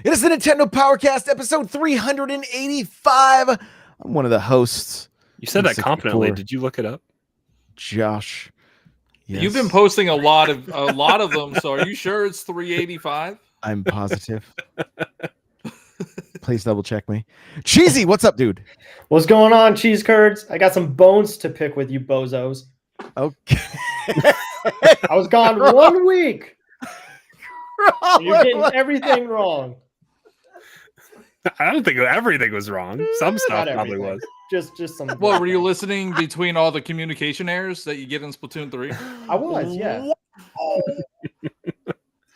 It is the Nintendo Powercast, episode 385. I'm one of the hosts. You said that 64. confidently. Did you look it up? Josh. Yes. You've been posting a lot of them, so are you sure it's 385? I'm positive. Please double check me. Cheesy, what's up, dude? What's going on, cheese curds? I got some bones to pick with you bozos. Okay. I was gone 1 week. You're getting everything wrong. I don't think everything was wrong. Some stuff probably was. Just some. What, were you listening between all the communication errors that you get in Splatoon 3? I was, yeah.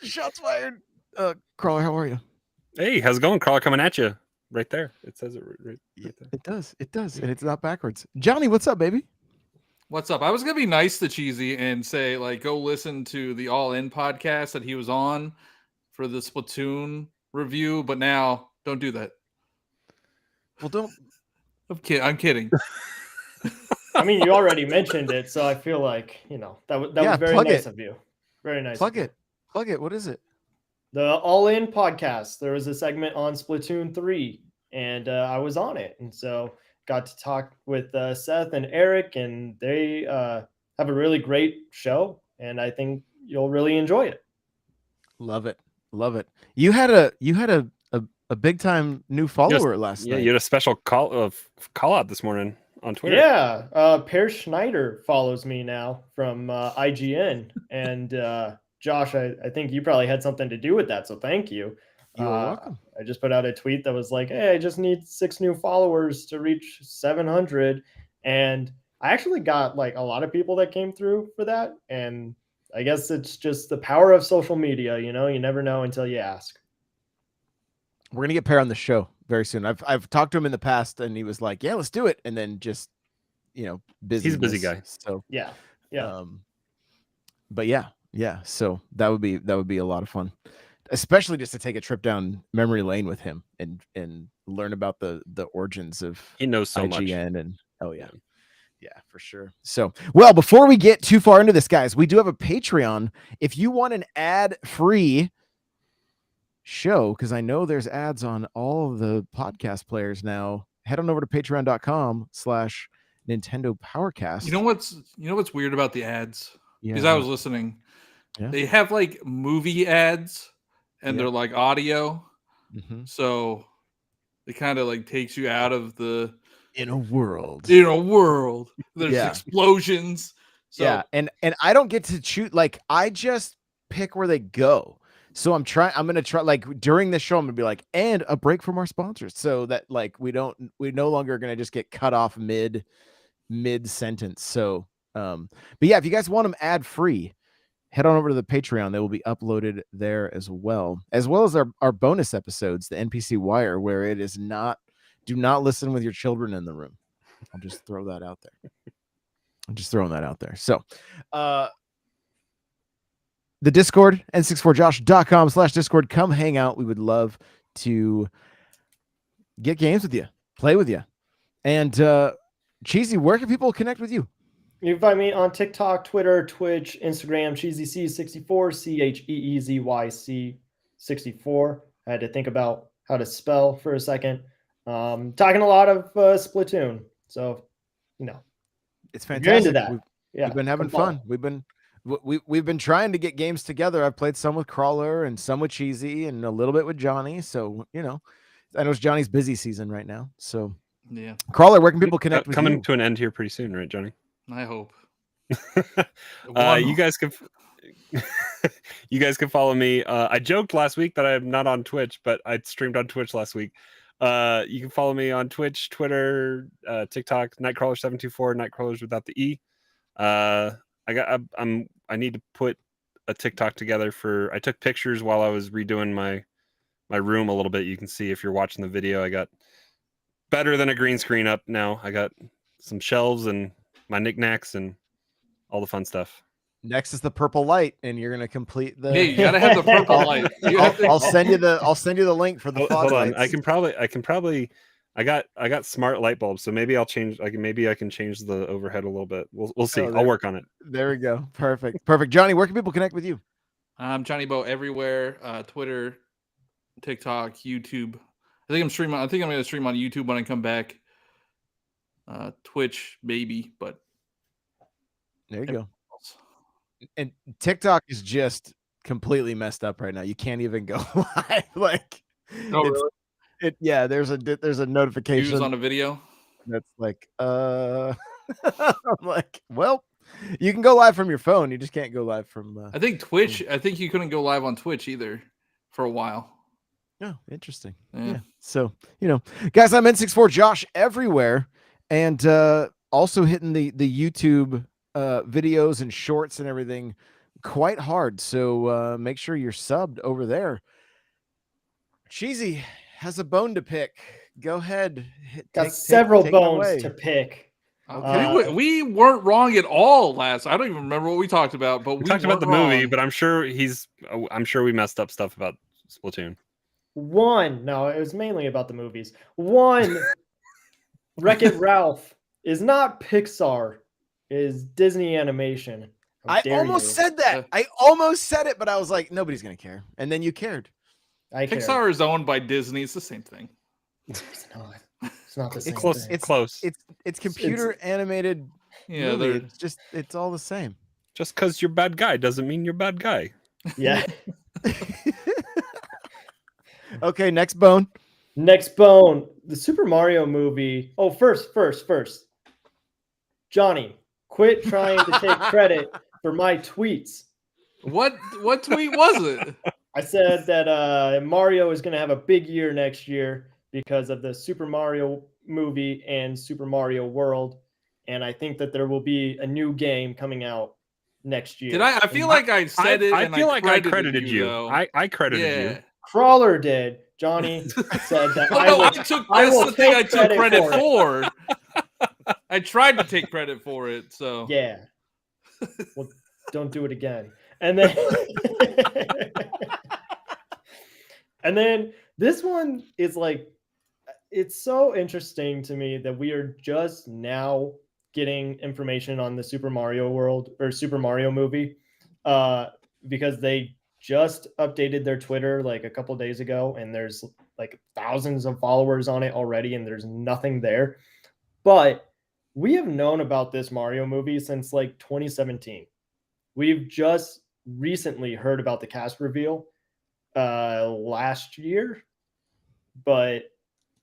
Shots fired. Crawler, how are you? Hey, how's it going? Crawler coming at you. Right there. It says it right there. It does. It does. And it's not backwards. Johnny, what's up, baby? What's up? I was going to be nice to Cheesy and say, like, go listen to the All In podcast that he was on for the Splatoon review, but now don't do that. Well, don't. I'm kidding. I mean, you already mentioned it, so I feel like, that was very nice of you. Very nice. Plug it. What is it? The All In podcast. There was a segment on Splatoon 3, and I was on it. And so got to talk with Seth and Eric, and they have a really great show, and I think you'll really enjoy it. Love it. You had a big time new follower last night. Yeah, you had a special call out this morning on Twitter. Yeah, Per Schneider follows me now from IGN, and Josh, I think you probably had something to do with that, so thank you. You're welcome. I just put out a tweet that was like, hey, I just need 6 new followers to reach 700. And I actually got like a lot of people that came through for that. And I guess it's just the power of social media. You never know until you ask. We're going to get Per on the show very soon. I've talked to him in the past and he was like, yeah, let's do it. And then just, busy. He's a busy guy. So yeah. But yeah. So that would be a lot of fun. Especially just to take a trip down memory lane with him and learn about the origins of he knows so IGN much. And yeah, for sure. So, well, before we get too far into this, guys, we do have a Patreon. If you want an ad-free show, because I know there's ads on all of the podcast players now, head on over to patreon.com/Nintendo Powercast. You know what's weird about the ads? Because I was listening. Yeah. They have like movie ads. And they're like audio, so it kind of like takes you out of the inner world. There's explosions. So, yeah, and I don't get to choose. Like I just pick where they go. So I'm gonna try. Like during the show, I'm gonna be like, and a break from our sponsors, so that like we no longer are gonna just get cut off mid sentence. So, but yeah, if you guys want them ad free, head on over to the Patreon. They will be uploaded there as well as our bonus episodes, the NPC Wire, where it is not, do not listen with your children in the room. I'll just throw that out there. I'm just throwing that out there. So, the Discord, n64josh.com/Discord. Come hang out. We would love to get games with you, play with you. And, Cheesy, where can people connect with you? You can find me on TikTok, Twitter, Twitch, Instagram, CheezyC64, CheezyC64. I had to think about how to spell for a second. Talking a lot of Splatoon. So, it's fantastic. You're into that. We've been having fun. We've been trying to get games together. I've played some with Crawler and some with Cheesy and a little bit with Johnny. So, I know it's Johnny's busy season right now. So, yeah. Crawler, where can people connect with you? Coming to an end here pretty soon, right, Johnny? I hope. You guys can follow me. I joked last week that I'm not on Twitch, but I streamed on Twitch last week. You can follow me on Twitch, Twitter, TikTok, Nightcrawler724, Nightcrawlers without the E. I need to put a TikTok together I took pictures while I was redoing my room a little bit. You can see if you're watching the video, I got better than a green screen up now. I got some shelves and my knickknacks and all the fun stuff. Next is the purple light, and you're gonna complete the. Yeah, you gotta have the purple light. I'll send you the link for the. Hold on, I can probably. I got smart light bulbs, so maybe I'll change. Maybe I can change the overhead a little bit. We'll see. I'll work on it. There we go. Perfect. Johnny, where can people connect with you? I'm Johnny Bo everywhere. Twitter, TikTok, YouTube. I think I'm going to stream on YouTube when I come back. Twitch, maybe, but There you go. And TikTok is just completely messed up right now. You can't even go live. Like, really? There's a notification Views on a video. that's like, I'm like, well, you can go live from your phone. You just can't go live from. I think Twitch. I think you couldn't go live on Twitch either for a while. Oh, interesting. Yeah. Yeah. So, guys, I'm N64 Josh everywhere, and also hitting the YouTube videos and shorts and everything quite hard. So make sure you're subbed over there. Cheesy has a bone to pick. Go ahead. Got several take it bones away. to pick. We weren't wrong at all last. I don't even remember what we talked about, but We talked about the weren't movie, wrong. but I'm sure we messed up stuff about Splatoon. No, it was mainly about the movies. Wreck-It Ralph is not Pixar, is Disney Animation. How I dare almost you. said that. I almost said it, but I was like, nobody's gonna care. And then you cared. Pixar is owned by Disney. It's the same thing. It's not the same Close. thing. It's close. It's computer animated. Yeah, movie. It's all the same. Just because you're bad guy doesn't mean you're bad guy. Yeah. Okay, next bone. Next bone, the Super Mario movie. Oh, first. Johnny, quit trying to take credit for my tweets. What tweet was it? I said that Mario is going to have a big year next year because of the Super Mario movie and Super Mario World, and I think that there will be a new game coming out next year. Did I? I feel like I said it. I feel like I credited you. you. I credited you. Crawler did. Johnny said that I will take credit for. I tried to take credit for it, so yeah. Well, don't do it again. And then, and then this one is like, it's so interesting to me that we are just now getting information on the Super Mario World or Super Mario movie, because they just updated their Twitter like a couple days ago, and there's like thousands of followers on it already, and there's nothing there. But we have known about this Mario movie since like 2017. We've just recently heard about the cast reveal last year, but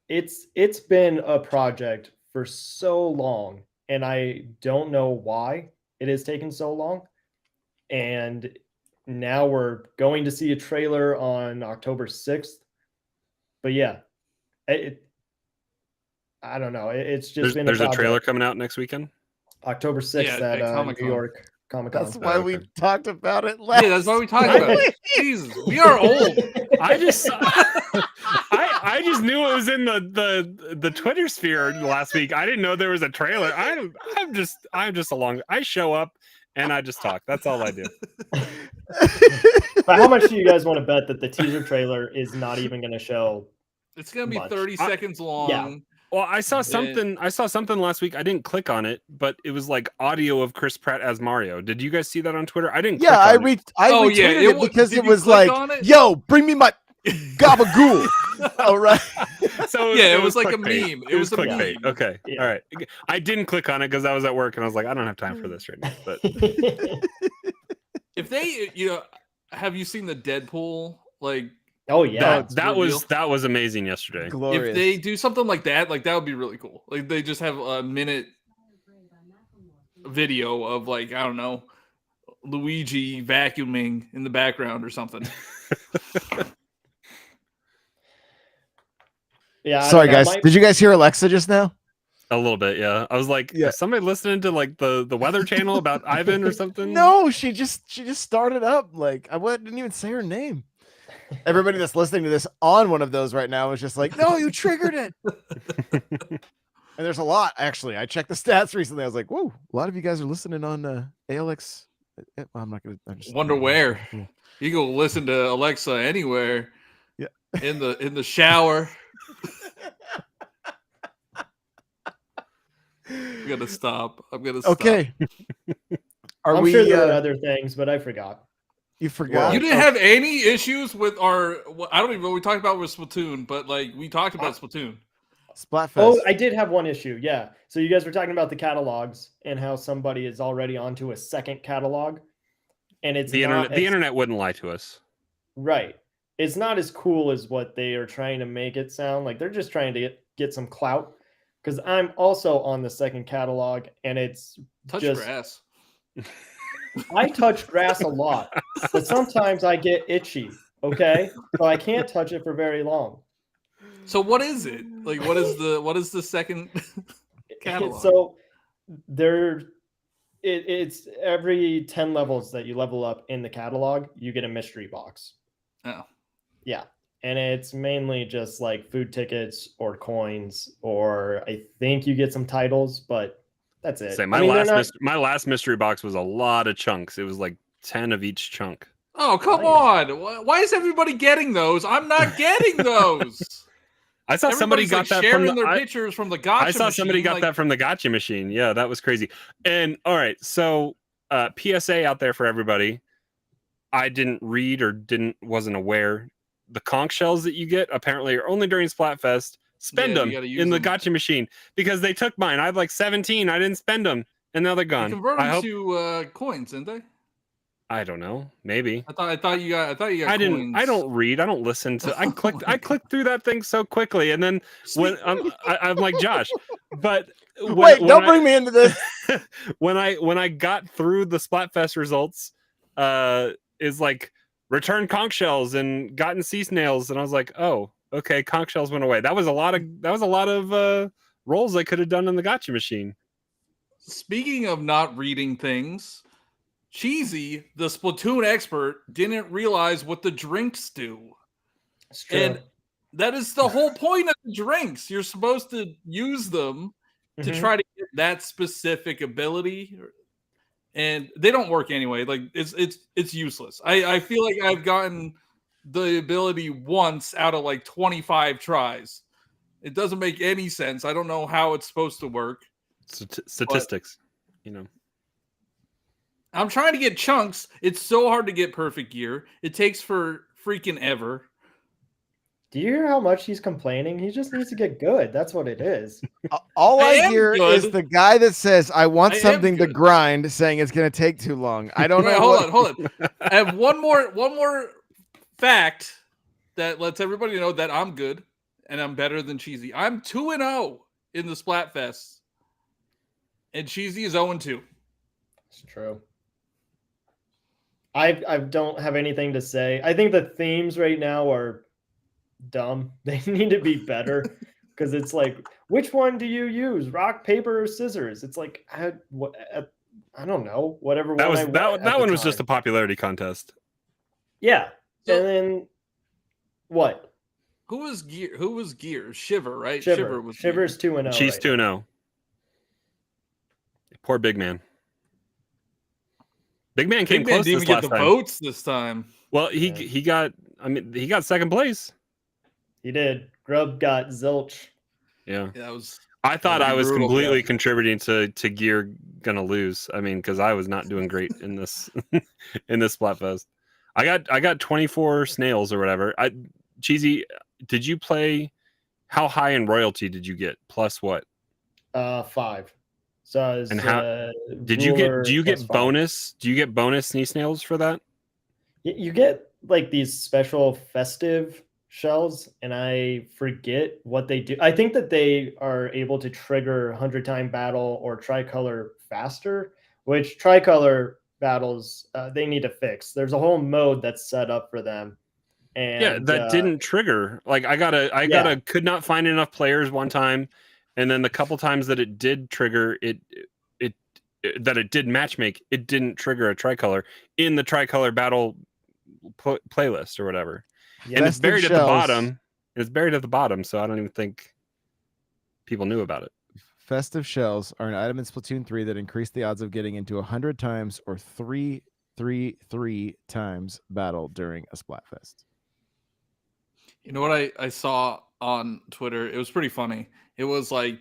it's been a project for so long, and I don't know why it has taken so long. And now we're going to see a trailer on October 6th. But yeah, I don't know. It's just There's a trailer coming out next weekend. October 6th at New York Comic-Con. That's why we talked about it last. Yeah, that's why we talked about it. Jesus, we are old. I just knew it was in the Twitter sphere last week. I didn't know there was a trailer. I'm just along. I show up and I just talk. That's all I do. But how much do you guys want to bet that the teaser trailer is not even going to show? It's going to be 30 seconds long. Yeah. Well, I saw something last week. I didn't click on it, but it was like audio of Chris Pratt as Mario. Did you guys see that on Twitter? I didn't. Yeah, I retweeted it because it was like, "Yo, bring me my gabagool." All right. So it was like clickbait. a meme. It was clickbait. Meme. Okay. Yeah. All right. I didn't click on it because I was at work and I was like, I don't have time for this right now. But if they, have you seen the Deadpool? Like, oh yeah, that was amazing yesterday. Glorious. If they do something like that would be really cool. Like they just have a minute video of like, I don't know, Luigi vacuuming in the background or something. Yeah. Sorry, guys. Did you guys hear Alexa just now? A little bit, yeah. I was like, is somebody listening to like the Weather Channel about Ivan or something? No, she just started up. Like didn't even say her name. Everybody that's listening to this on one of those right now is just like, no, you triggered it. And there's a lot, actually. I checked the stats recently. I was like, whoa, a lot of you guys are listening on ALX. Well, I'm not gonna. Wonder where. You go listen to Alexa anywhere. Yeah. In the shower. I'm gonna stop. Okay. I'm sure there are other things, but I forgot. You forgot. You didn't have any issues with our. I don't even know what we talked about with Splatoon, but like we talked about Splatoon. Splatfest. Oh, I did have one issue. Yeah. So you guys were talking about the catalogs and how somebody is already onto a second catalog, and it's The not internet. The internet wouldn't lie to us. right. It's not as cool as what they are trying to make it sound like. They're just trying to get some clout. Because I'm also on the second catalog, and it's Touch just grass. I touch grass a lot, but sometimes I get itchy. Okay, so I can't touch it for very long. So what is it? Like what is the second catalog? So it's every 10 levels that you level up in the catalog, you get a mystery box. Oh. Yeah. And it's mainly just like food tickets or coins, or I think you get some titles, but that's it. Say, my last mystery box was a lot of chunks. It was like 10 of each chunk. Oh, come on. Why is everybody getting those? I'm not getting those. I saw somebody got that sharing from their pictures from the gotcha I saw somebody machine, got that from the gotcha machine. Yeah, that was crazy. And all right, so PSA out there for everybody. I didn't read or wasn't aware. The conch shells that you get apparently are only during Splatfest. Spend them in the gotcha machine because they took mine. I have like 17. I didn't spend them, and now they're gone. They convert them to coins, didn't they? I don't know. Maybe. I thought you got. I didn't. I don't read. I don't listen to. I clicked through that thing so quickly, and then when I'm like Josh, but don't bring me into this. when I got through the Splatfest results, is like return conch shells and gotten sea snails, and I was like, oh, okay, conch shells went away. That was a lot of rolls I could have done in the gotcha machine. Speaking of not reading things. Cheesy, the Splatoon expert, didn't realize what the drinks do. And that is the whole point of the drinks. You're supposed to use them to try to get that specific ability. And they don't work anyway. Like it's useless. I feel like I've gotten the ability once out of like 25 tries. It doesn't make any sense. I don't know how it's supposed to work. Statistics, you know. I'm trying to get chunks. It's so hard to get perfect gear. It takes for freaking ever. Do you hear how much he's complaining? He just needs to get good. That's what it is. All I hear is the guy that says, I want something to grind, saying it's going to take too long. I don't know. Hold on. I have one more fact that lets everybody know that I'm good and I'm better than Cheesy. I'm 2-0 in the Splatfest. And Cheesy is 0-2. It's true. I don't have anything to say. I think the themes right now are dumb. They need to be better because it's like, which one do you use? Rock, paper, or scissors? It's like, I don't know. Whatever that one. That one was just a popularity contest. Yeah, so, and then what? Who was gear? Shiver, right? Shiver's 2-0. She's 2-0. Poor Big Man. Big Man came close. Didn't even get the votes this time. Well, he got second place. He did. Grub got zilch. Yeah. That was. I thought I was completely contributing to gear gonna lose. I mean, because I was not doing great in this in this Splatfest. I got 24 snails or whatever. Cheesy, did you play? How high in royalty did you get? Plus what? 5. So and how did you get? Do you get bonus? 5. Do you get bonus knee snails for that? You get like these special festive shells, and I forget what they do. I think that they are able to trigger 100-time battle or tricolor faster, which tricolor battles they need to fix. There's a whole mode that's set up for them. And yeah, that didn't trigger. Like I could not find enough players one time. And then the couple times that it did trigger, it did matchmake, it didn't trigger a tricolor in the tricolor battle playlist or whatever. Yeah, and it's buried at the bottom. It's buried at the bottom, so I don't even think people knew about it. Festive shells are an item in Splatoon 3 that increase the odds of getting into 100 times or 3 times battle during a Splatfest. You know what I saw on Twitter? It was pretty funny. It was like,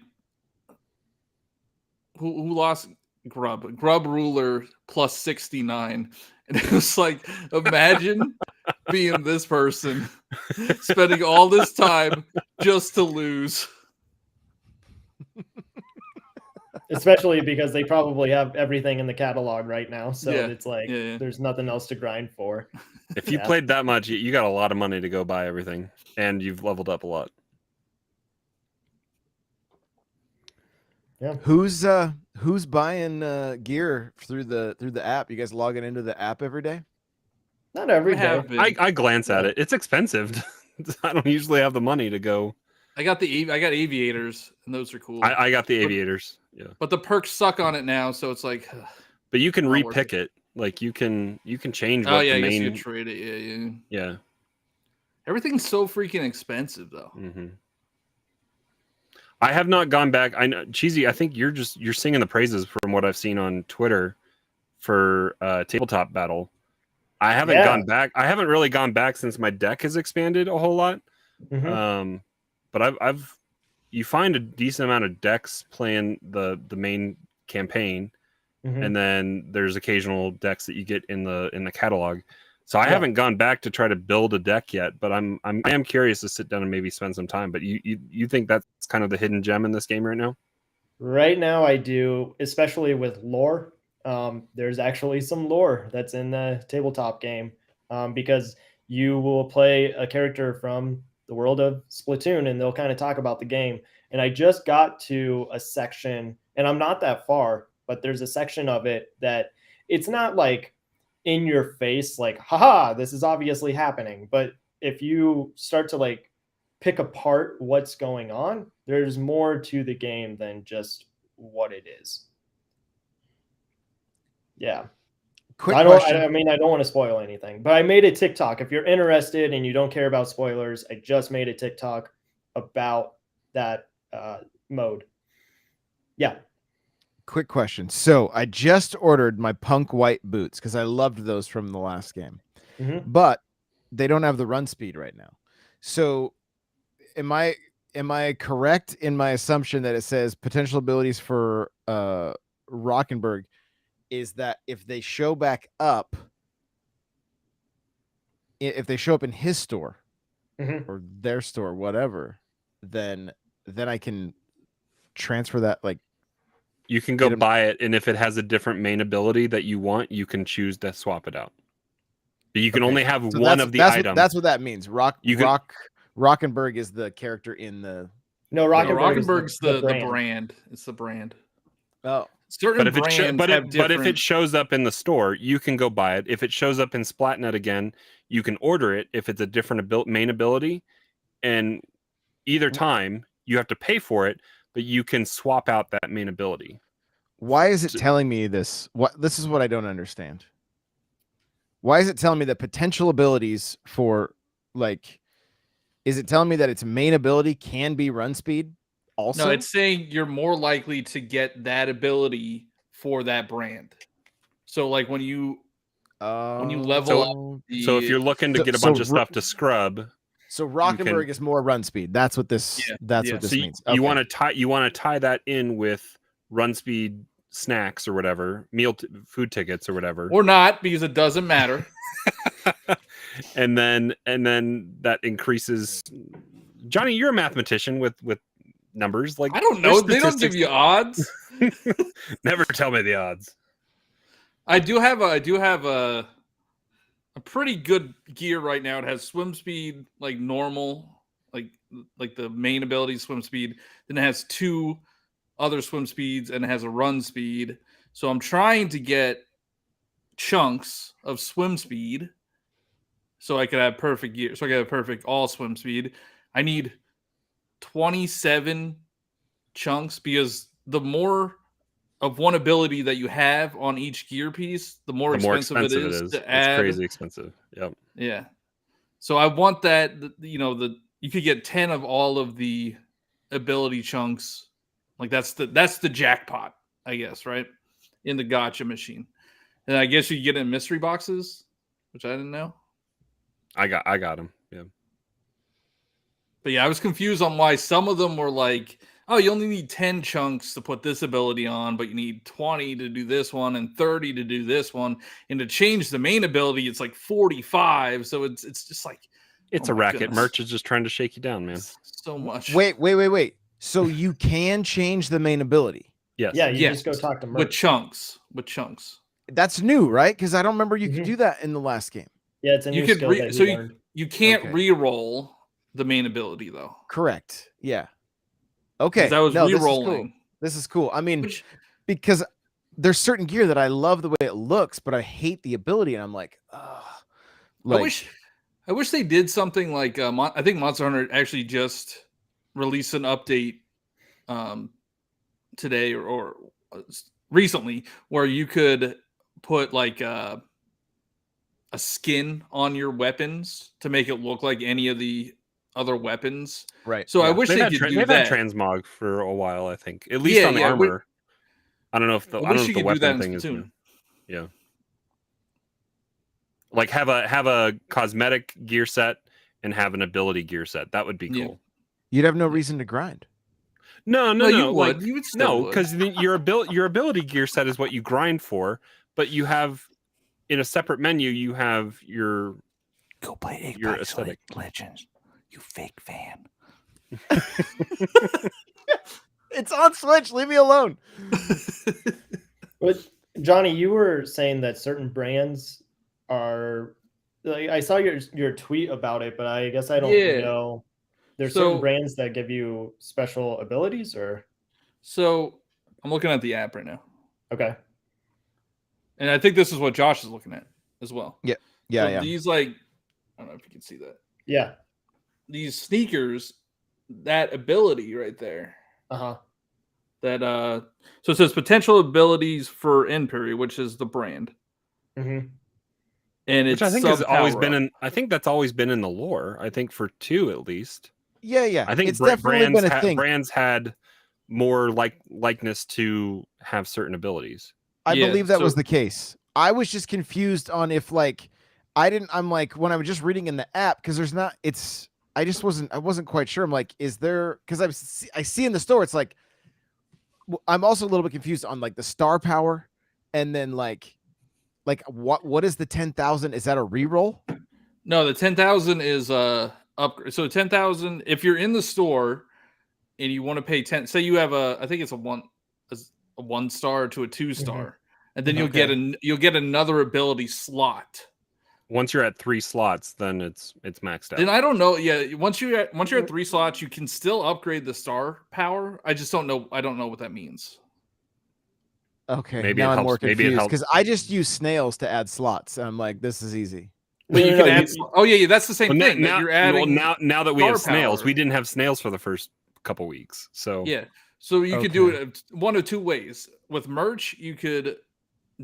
who lost Grub? Grub Ruler plus 69. And it was like, imagine being this person, spending all this time just to lose. Especially because they probably have everything in the catalog right now, so Yeah, it's like yeah. there's nothing else to grind for. If you played that much, you got a lot of money to go buy everything, and you've leveled up a lot. Yeah. Who's buying gear through the app? You guys logging into the app every day? Not every I day. have been. I glance at it. It's expensive. I don't usually have the money to go. I got aviators, and those are cool. I got the aviators. Yeah, But the perks suck on it now, so it's like. but you can Not worth repick it. Like you can change what Oh yeah, the I guess you main. could trade it. Yeah. Yeah. Everything's so freaking expensive, though. Mm-hmm. I have not gone back. I know, Cheesy. I think you're singing the praises from what I've seen on Twitter for tabletop battle. I haven't gone back. I haven't really gone back since my deck has expanded a whole lot. Mm-hmm. But you find a decent amount of decks playing the main campaign, and then there's occasional decks that you get in the catalog. So I haven't gone back to try to build a deck yet, but I am curious to sit down and maybe spend some time. But you think that's kind of the hidden gem in this game right now? Right now, I do, especially with lore. There's actually some lore that's in the tabletop game, because you will play a character from the world of Splatoon, and they'll kind of talk about the game. And I just got to a section, and I'm not that far, but there's a section of it that it's not like in your face, like, haha, this is obviously happening. But if you start to like pick apart what's going on, there's more to the game than just what it is. Yeah. Quick I question. don't want to spoil anything, but I made a TikTok. If you're interested and you don't care about spoilers, I just made a TikTok about that mode. Yeah. Quick question. So I just ordered my punk white boots because I loved those from the last game, but they don't have the run speed right now. So am I correct in my assumption that it says potential abilities for Rockenberg is that if they show back up, if they show up in his store or their store, whatever, then I can transfer that, like, you can go buy it, and if it has a different main ability that you want, you can choose to swap it out. But you can only have one of the items. That's what that means. Rockenberg is the character in the. No, Rockenberg's the brand. It's the brand. Oh, certain but if it shows up in the store, you can go buy it. If it shows up in Splatnet again, you can order it if it's a different main ability, and either time you have to pay for it, but you can swap out that main ability. Why is it telling me this? This is what I don't understand. Why is it telling me that potential abilities for, like, is it telling me that its main ability can be run speed also? No, it's saying you're more likely to get that ability for that brand. So like when you level up so if you're looking to get a bunch of stuff to scrub, so Rockenberg is more run speed. That's what this means. You want to tie that in with run speed snacks or whatever, food tickets or whatever, or not, because it doesn't matter. and then that increases. Johnny, you're a mathematician with numbers. Like, I don't know. They don't give you odds. Never tell me the odds. I do have a pretty good gear right now. It has swim speed, like normal, like the main ability swim speed. Then it has 2 other swim speeds, and it has a run speed. So I'm trying to get chunks of swim speed so I could have perfect gear. So I could have perfect all swim speed. I need 27 chunks, because the more of one ability that you have on each gear piece, the more expensive it is to add. It's crazy expensive. Yep. Yeah. So I want that, you could get 10 of all of the ability chunks. Like that's the jackpot, I guess, right? In the gacha machine. And I guess you get it in mystery boxes, which I didn't know. I got them. Yeah. But yeah, I was confused on why some of them were like oh, you only need 10 chunks to put this ability on, but you need 20 to do this one and 30 to do this one. And to change the main ability, it's like 45. So it's just like It's oh a my racket. goodness. Merch is just trying to shake you down, man. So much. Wait. So you can change the main ability. Yes. Yeah, you Yes. just go talk to with Merch. chunks. With chunks. That's new, right? Because I don't remember you could Mhm. do that in the last game. Yeah, it's a You new could skill that so he learned. you can't Okay. re-roll the main ability though. Correct. Yeah. Okay. 'Cause I was No, this is cool. re-rolling. This is cool. I mean, Which because there's certain gear that I love the way it looks, but I hate the ability, and I'm like, ugh. I wish they did something like I think Monster Hunter actually just released an update today or recently where you could put like a skin on your weapons to make it look like any of the other weapons. right. So I yeah. wish they could do They've that. had transmog for a while, I think. At least on the yeah, armor. I don't know if I wish you the could do that weapon in thing is Splatoon. new. Yeah. Like have a cosmetic gear set and have an ability gear set. That would be Yeah. cool. You'd have no reason to grind. No, No. you would. Like, You would still no, would. because your ability gear set is what you grind for, but you have in a separate menu you have your Go play your Apex aesthetic. Legends, you fake fan. It's on Switch. Leave me alone. But Johnny, you were saying that certain brands are like I saw your tweet about it, but I guess I don't Yeah. know. There's So- certain brands that give you special abilities, or So I'm looking at the app right now. okay. And I think this is what Josh is looking at as well. Yeah, So yeah. these like I don't know if you can see that. Yeah. These sneakers, that ability right there. Uh-huh. That so it says potential abilities for Enpiri, which is the brand. Mm-hmm. And it's Which I think has always sub been power-up. in. I think that's always been in the lore. I think for 2 at least. Yeah. I think it's definitely been a thing. brands had more likeness to have certain abilities. I Yeah, believe that was so- the case. I was just confused on if like I'm like when I was just reading in the app because there's not. It's I wasn't quite sure. I'm like, is there? Because I see in the store. It's like I'm also a little bit confused on like the star power, and then like what is the 10,000? Is that a reroll? No, the 10,000 is upgrade. So 10,000 if you're in the store and you want to pay 10, say you have I think it's a 1 star to a 2 star. And then you'll get another ability slot. Once you're at 3 slots, then it's maxed out. Then I don't know. Yeah, once you're at 3 slots, you can still upgrade the star power. I just don't know. I don't know what that means. Okay, Maybe now it I'm more helps- maybe it confused helps. because I just use snails to add slots. And I'm like, this is easy. But No, you no, can no, add. Oh yeah, that's the same Well, thing. that you're adding. now that we have star snails, power. we didn't have snails for the first couple weeks. So Yeah, so you could do Okay. it one of 2 ways. With merch, you could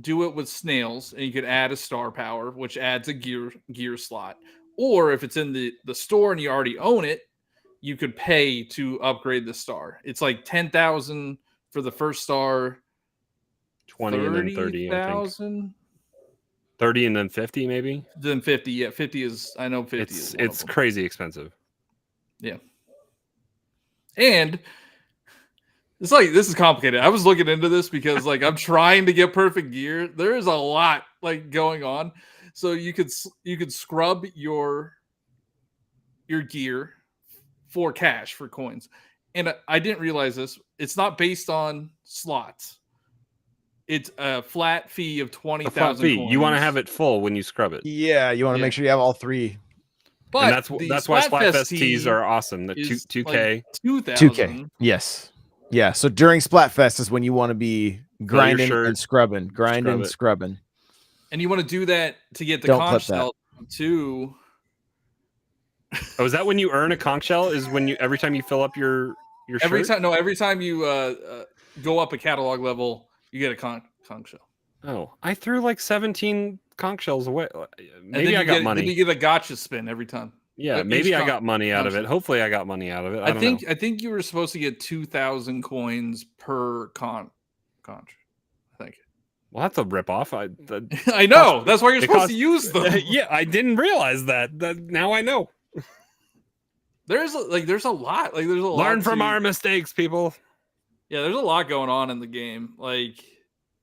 do it with snails, and you could add a star power, which adds a gear slot. Or if it's in the store and you already own it, you could pay to upgrade the star. It's like 10,000 for the first star, 20 and then 30, I think. 30,000, 30 and then 50 maybe. then 50. Yeah, 50 is I know 50 is one of It's them. crazy expensive. And it's like this is complicated. I was looking into this because like I'm trying to get perfect gear. There is a lot like going on. So you could scrub your gear for cash for coins. And I didn't realize this. It's not based on slots. It's a flat fee of A flat 20,000 fee. coins. You want to have it full when you scrub it. Yeah, you want to Yeah. make sure you have all 3. But And the that's why Splatfest tee tees are awesome. The is 2K. like 2,000. 2K. Yes. Yeah. So during Splatfest is when you want to be grinding shirt, and scrubbing, grinding, scrub it. scrubbing. And you want to do that to get the Don't clip conch that. shell too. Oh, is that when you earn a conch shell? Is when you every time you fill up your Every shirt? time you go up a catalog level, you get a conch shell. Oh, I threw like 17 conch shells away. And Maybe then I you got get, money. Then you get a gotcha spin every time. Yeah, each maybe I con- got money out of conch it. shell. Hopefully, I got money out of it. I don't think know. I think you were supposed to get 2,000 coins per conch. I think. Well, that's a ripoff. I know. That's why you're it supposed cost- to use them. Yeah, I didn't realize that. Now I know. there's a lot. Like there's a lot. Learn from our mistakes, people. Yeah, there's a lot going on in the game. Like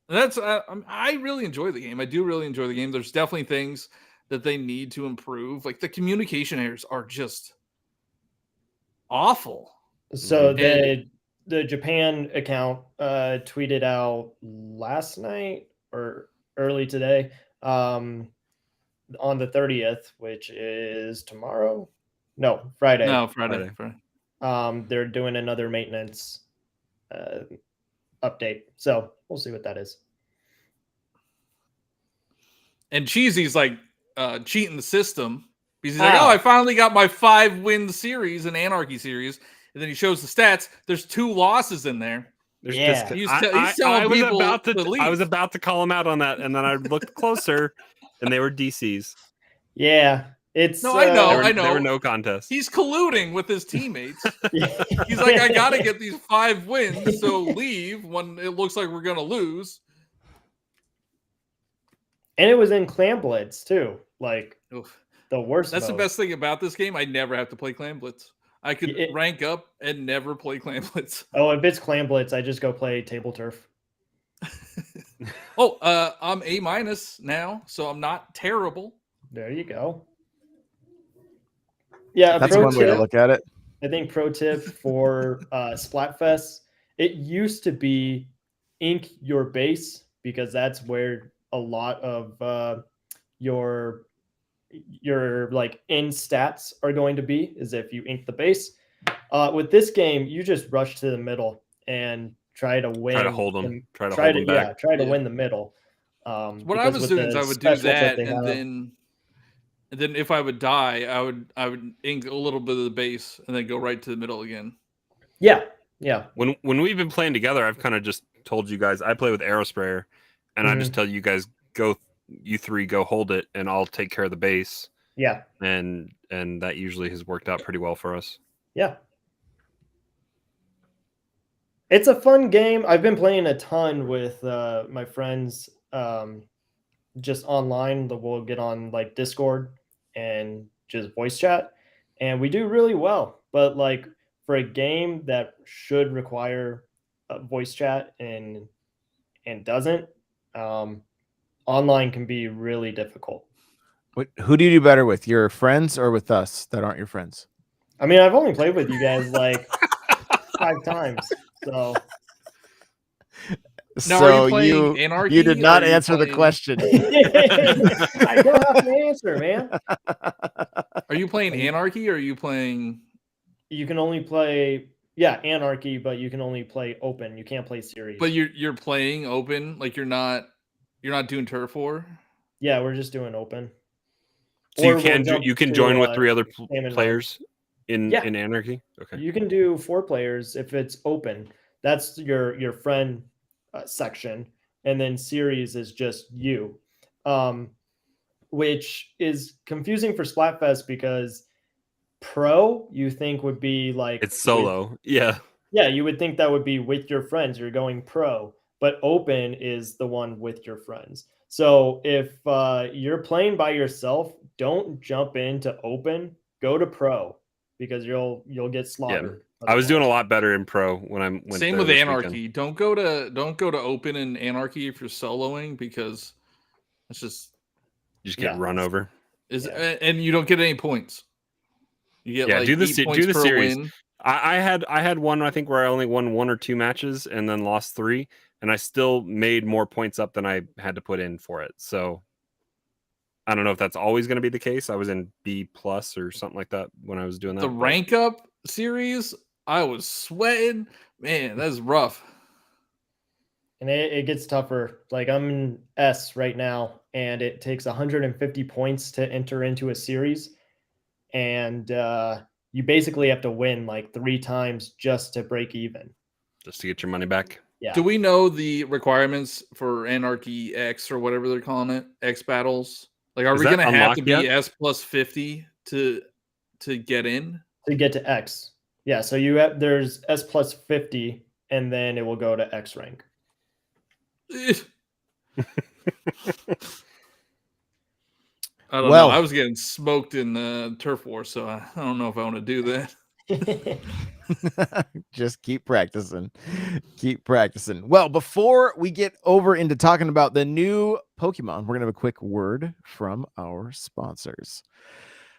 that's I really enjoy the game. I do really enjoy the game. There's definitely things that they need to improve. Like the communication errors are just awful. So And the Japan account tweeted out last night or early today on the 30th, which is tomorrow. No, Friday. no, Friday. They're doing another maintenance update. So we'll see what that is. And Cheesy's like cheating the system because he's like, oh, I finally got my 5-win series, an Anarchy series. And then he shows the stats. There's 2 losses in there. Yeah. He's telling people I was about to call him out on that, and then I looked closer, and they were DCs. Yeah. It's no, I know. There were no contests. He's colluding with his teammates. He's like, I got to get these 5 wins, so leave when it looks like we're going to lose. And it was in Clan Blitz too. Like Oof. the worst. That's mode. the best thing about this game. I never have to play Clan Blitz. I could rank up and never play Clan Blitz. Oh, if it's Clan Blitz, I just go play Table Turf. I'm A- now, so I'm not terrible. There you go. Yeah, That's one way to look at it. I think pro tip for Splatfest, it used to be ink your base because that's where a lot of your like end stats are going to be, is if you ink the base. With this game, you just rush to the middle and try to win. Try to hold them. Try to hold them back. Yeah, try to win the middle. What I was doing is I would do that, and then if I would die, I would ink a little bit of the base and then go right to the middle again. Yeah. When we've been playing together, I've kind of just told you guys I play with Arrow Sprayer, and I just tell you guys you 3 go hold it, and I'll take care of the base. Yeah. And that usually has worked out pretty well for us. Yeah. It's a fun game. I've been playing a ton with my friends just online. We'll get on like Discord and just voice chat, and we do really well. But like for a game that should require a voice chat and doesn't, online can be really difficult. Who do you do better with, your friends or with us that aren't your friends? I mean, I've only played with you guys like 5 times, so. Now, So Anarchy, you did not or are you answer the playing- question. I don't have to answer, man. Are you playing Anarchy or are you playing? You can only play, Anarchy, but you can only play open. You can't play series. But you're playing open, like you're not doing turf war. Yeah, we're just doing open. So Or we'll you can jump join to, with 3 other Game and players in Yeah. Anarchy. Okay. You can do 4 players if it's open. That's your friend section, and then series is just you, which is confusing for Splatfest because pro you think would be like It's solo. Yeah. you would think that would be with your friends. You're going pro, but open is the one with your friends. So if you're playing by yourself, don't jump into open. Go to pro because you'll get slaughtered. I was doing a lot better in pro when I went. Same with Anarchy. Don't go to open and Anarchy if you're soloing because it's just You just get run over. And you don't get any points. You get do the series. Win. I had one I think where I only won 1 or 2 matches and then lost 3, and I still made more points up than I had to put in for it. So I don't know if that's always going to be the case. I was in B+ or something like that when I was doing that. The rank up series, I was sweating. Man, that's rough. And it gets tougher. Like I'm in S right now, and it takes 150 points to enter into a series. And you basically have to win like 3 times just to break even. Just to get your money back. Yeah. Do we know the requirements for Anarchy X or whatever they're calling it? X battles? Like, are we going to have to be S plus 50 to get in? To get to X. Yeah, so there's S plus 50, and then it will go to X rank. I don't know. I was getting smoked in the turf war, so I don't know if I want to do that. Just keep practicing. Keep practicing. Well, before we get over into talking about the new Pokemon, we're going to have a quick word from our sponsors.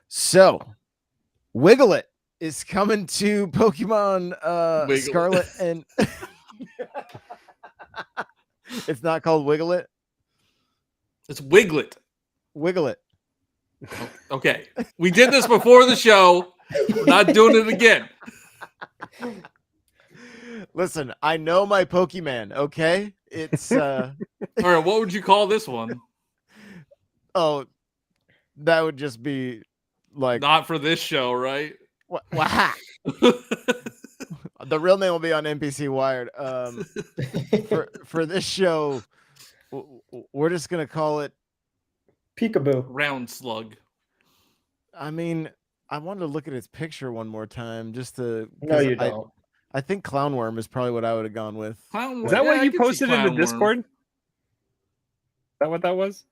So, Wiglett is coming to Pokemon Wiglett. Scarlet and it's not called Wiglett. It's Wiglett. Wiglett. Okay. We did this before the show. We're not doing it again. Listen, I know my Pokemon, okay? It's All right, what would you call this one? oh, that would just be like Not for this show, right? what? The real name will be on NPC Wired. For this show, we're just gonna call it. Peekaboo. Round slug. I mean, I wanted to look at his picture one more time just to. No, you don't. I think Clownworm is probably what I would have gone with. Is that what you posted in the Discord? Is that what that was?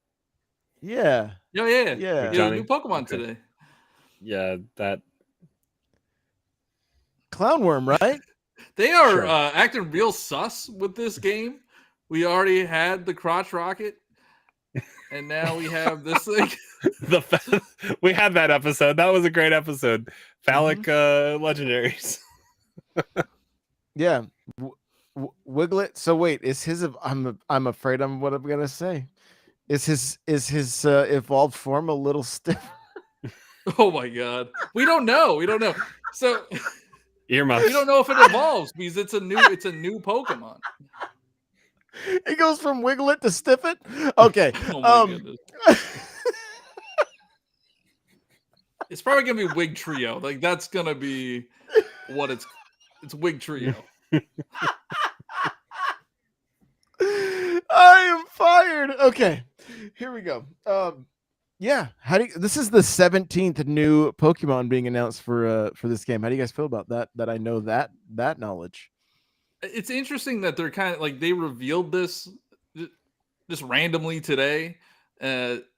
Yeah. Yeah. Yeah. New Pokemon today. Yeah, that. Clownworm, right? They are Sure. acting real sus with this game. We already had the crotch rocket, and now we have this thing. We had that episode. That was a great episode. Phallic legendaries. Yeah. Wiglett. So wait, is his? I'm afraid I'm what I'm gonna say. Is his evolved form a little stiff? Oh my god, we don't know. So Earmuffs. we don't know if it evolves because it's a new Pokemon. It goes from Wiglett to Stiffet. Okay. Oh my goodness. It's probably gonna be Wig Trio. Like that's gonna be what it's Wig Trio. I am fired. Okay, here we go. Yeah. This is the 17th new Pokemon being announced for this game. How do you guys feel about that? That I know that knowledge. It's interesting that they're kind of like they revealed this just randomly today.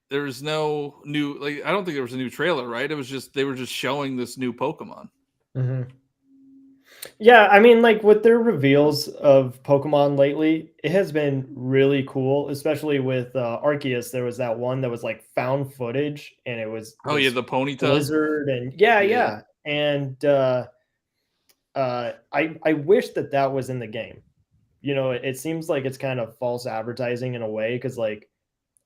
There's no new I don't think there was a new trailer, right? It was just they were just showing this new Pokemon. Mm-hmm. Yeah, I mean, like with their reveals of Pokemon lately, it has been really cool, especially with Arceus. There was that one that was like found footage, and it was the Ponyta lizard, and yeah. And I wish that was in the game. You know, it seems like it's kind of false advertising in a way because like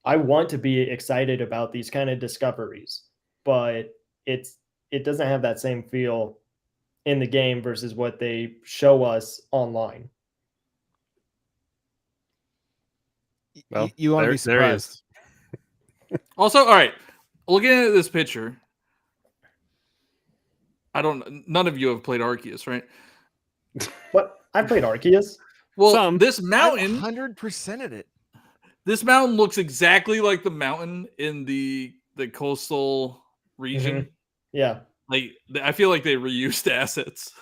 I want to be excited about these kind of discoveries, but it doesn't have that same feel in the game versus what they show us online. Well, you want to be surprised. Also, all right, looking at this picture, none of you have played Arceus, right? What? I played Arceus. Well, this mountain 100%ed it. This mountain looks exactly like the mountain in the coastal region. Mm-hmm. Yeah. Like I feel like they reused assets.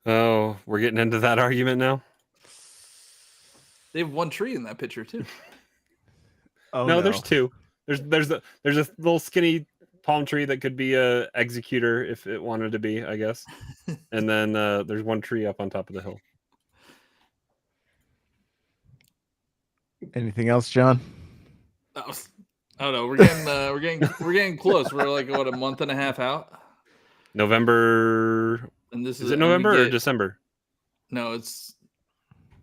Oh, we're getting into that argument now. They have one tree in that picture too. Oh no, there's two. There's a little skinny palm tree that could be a executor if it wanted to be, I guess. And then there's one tree up on top of the hill. Anything else, John? I don't know. We're getting close. We're like what, a month and a half out. November. And this is it November or December? No, it's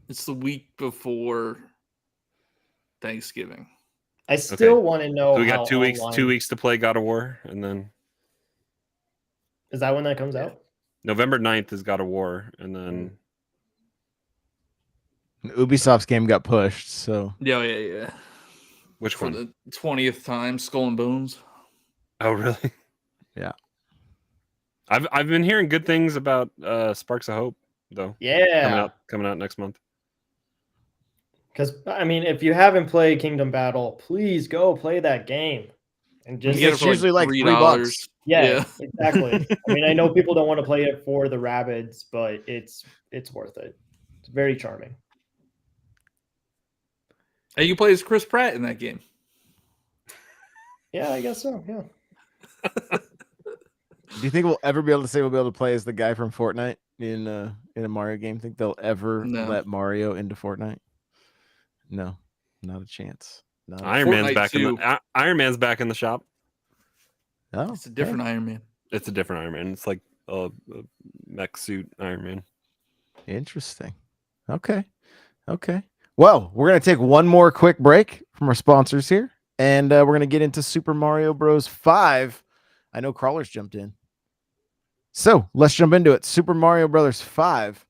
the week before Thanksgiving. I still want to know. So we got 2 weeks. 2 weeks to play God of War, and then is that when that comes out? November 9th is God of War, and then Ubisoft's game got pushed. So yeah. Which for one? The 20th time, Skull and Bones. Oh, really? Yeah. I've been hearing good things about Sparks of Hope, though. Yeah. Coming out next month. Because I mean, if you haven't played Kingdom Battle, please go play that game. And just it's usually like $3. Yeah, exactly. I mean, I know people don't want to play it for the rabbits, but it's worth it. It's very charming. Hey, you play as Chris Pratt in that game. Yeah, I guess so. Yeah. Do you think we'll ever be able to say we'll be able to play as the guy from Fortnite in a Mario game? Think they'll ever No. let Mario into Fortnite? No, not a chance. Not a Iron Man's Fortnite back 2. Iron Man's back in the shop. Oh, It's a different Iron Man. It's a different Iron Man. It's like a mech suit Iron Man. Interesting. Okay. Well, we're gonna take one more quick break from our sponsors here, and we're gonna get into Super Mario Bros. 5. I know Crawler's jumped in, so let's jump into it. Super Mario Brothers 5.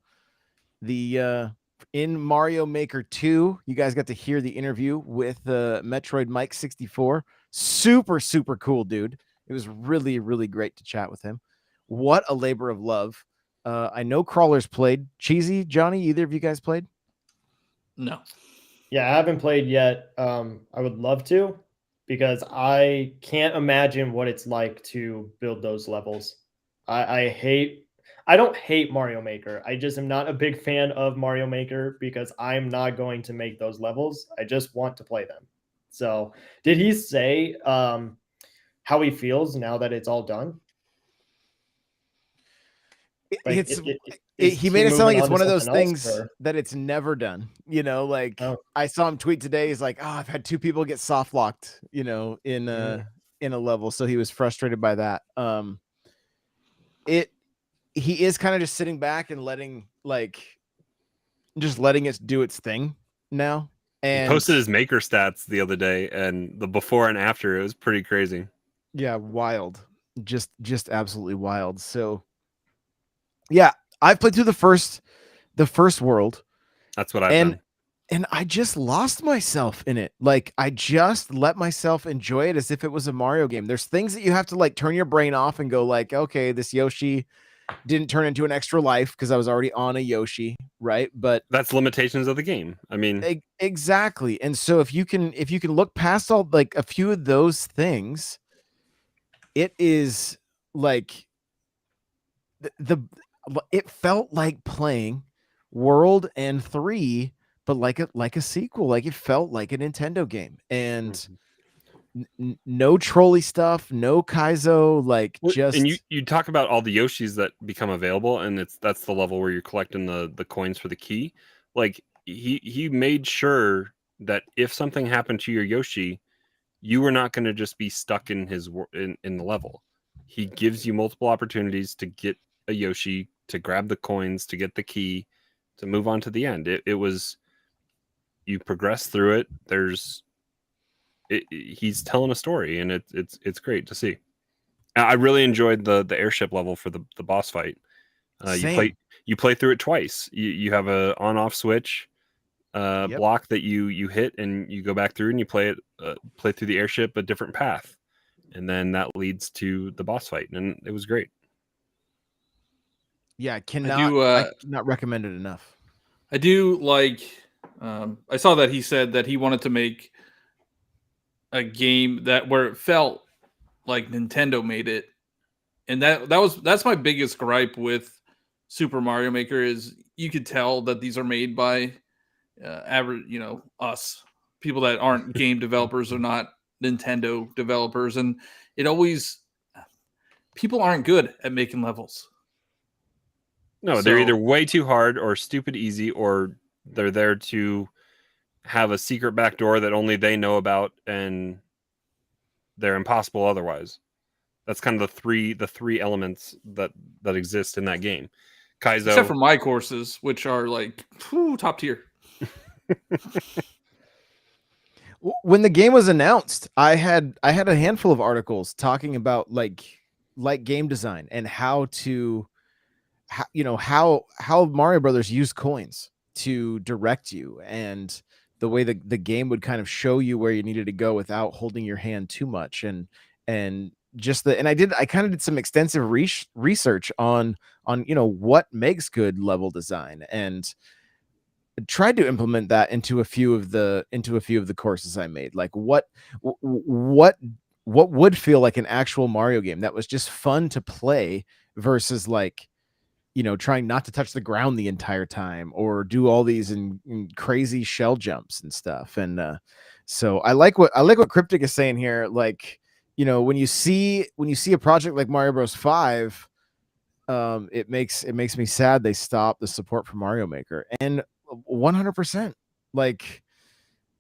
The in Mario Maker 2, you guys got to hear the interview with Metroid Mike 64. Super cool dude. It was really great to chat with him. What a labor of love. I know Crawler's played. Cheesy, Johnny, either of you guys played? No. Yeah, I haven't played yet. I would love to, because I can't imagine what it's like to build those levels. I don't hate Mario Maker. I just am not a big fan of Mario Maker because I'm not going to make those levels. I just want to play them. So, did he say how he feels now that it's all done? Like, He made it sound like it's one of those things or? that it's never done. You know, like I saw him tweet today. He's like, "Oh, I've had 2 people get soft locked, you know, in a level." So he was frustrated by that. He is kind of just sitting back and letting it do its thing now. And He posted his Maker stats the other day, and the before and after, it was pretty crazy. Yeah, wild. Just absolutely wild. So yeah, I've played through the first world. That's what I've done. And I just lost myself in it. Like, I just let myself enjoy it as if it was a Mario game. There's things that you have to like turn your brain off and go like, okay, this Yoshi didn't turn into an extra life because I was already on a Yoshi, right? But that's limitations of the game. I mean, exactly. And so if you can look past all like a few of those things, it is like it felt like playing World and 3, but like a sequel. Like, it felt like a Nintendo game, and no trolley stuff, no Kaizo, like just. And you talk about all the Yoshis that become available, and that's the level where you're collecting the coins for the key. Like, he made sure that if something happened to your Yoshi, you were not going to just be stuck in in the level. He gives you multiple opportunities to get a Yoshi, to grab the coins, to get the key, to move on to the end. It was, you progress through it. He's telling a story, and it's great to see. I really enjoyed the airship level for the boss fight. You play through it twice. You have a on-off switch block that you hit, and you go back through and you play through the airship a different path, and then that leads to the boss fight, and it was great. Yeah, I cannot recommend it enough. I do like. I saw that he said that he wanted to make a game where it felt like Nintendo made it, and that's my biggest gripe with Super Mario Maker is you could tell that these are made by average, us people that aren't game developers or not Nintendo developers, and people aren't good at making levels. No, they're either way too hard or stupid easy, or they're there to have a secret back door that only they know about, and they're impossible otherwise. That's kind of the three elements that exist in that game. Kaizo, except for my courses, which are like top tier. When the game was announced, I had a handful of articles talking about like game design and how Mario Brothers use coins to direct you, and the way the game would kind of show you where you needed to go without holding your hand too much, and I kind of did some extensive research on what makes good level design, and tried to implement that into a few of the courses I made. Like, what would feel like an actual Mario game that was just fun to play versus like, trying not to touch the ground the entire time or do all these in crazy shell jumps and stuff. And so I like what Cryptic is saying here. Like, you know, when you see a project like Mario Bros. 5, it makes me sad they stopped the support for Mario Maker. And 100%, like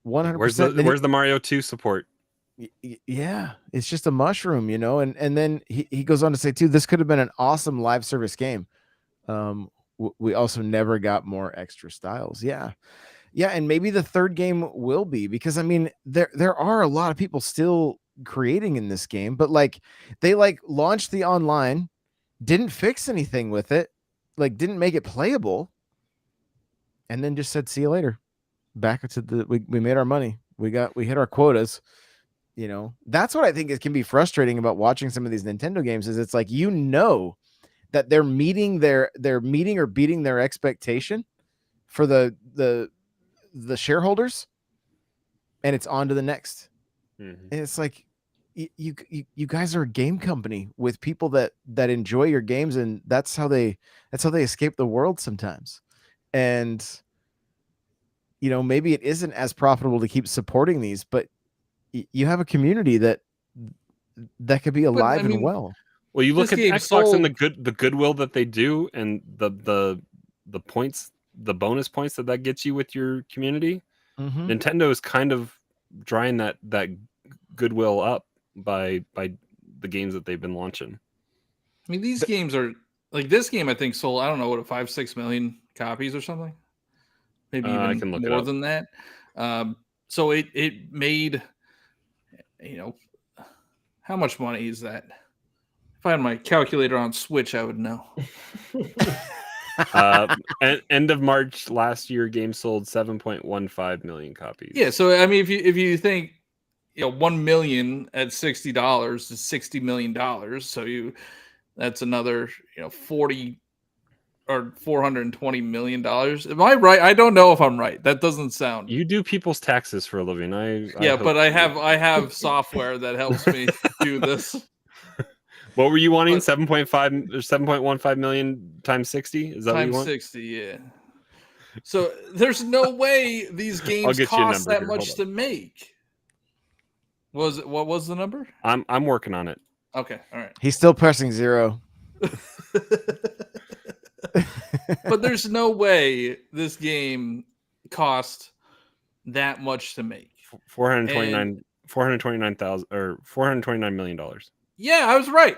100%. Where's the Mario 2 support? Yeah, it's just a mushroom, you know. And then he goes on to say too, this could have been an awesome live service game. We also never got more extra styles. Yeah, and maybe the third game will be, because I mean there are a lot of people still creating in this game, but like they like launched the online, didn't fix anything with it, like didn't make it playable, and then just said see you later. Back to the we made our money. We hit our quotas. You know, that's what I think can be frustrating about watching some of these Nintendo games, is it's like, you know, that they're meeting or beating their expectation for the shareholders, and it's on to the next. Mm-hmm. And it's like, you guys are a game company with people that enjoy your games, and that's how they escape the world sometimes. And you know, maybe it isn't as profitable to keep supporting these, but you have a community that could be alive and well. Well, you look at Xbox and the goodwill that they do, and the points, the bonus points that gets you with your community. Mm-hmm. Nintendo is kind of drying that goodwill up by the games that they've been launching. I mean, these games are like, this game I think sold, I don't know, what, 5-6 million copies or something, maybe even more than that. So it made, you know, how much money is that? If I had my calculator on Switch, I would know. End of March last year, game sold 7.15 million copies. Yeah, so I mean, if you think, you know, 1 million at $60 is $60 million. So that's another, you know, 40 or $420 million. Am I right? I don't know if I'm right. That doesn't sound. You do people's taxes for a living. But I have software that helps me do this. What were you wanting? 7.5 or 7.15 million times 60? Is that what you want? 60, yeah. So there's no way these games cost that much to make. What was the number? I'm working on it. Okay, all right. He's still pressing 0. But there's no way this game cost that much to make. $429 million. Yeah, I was right.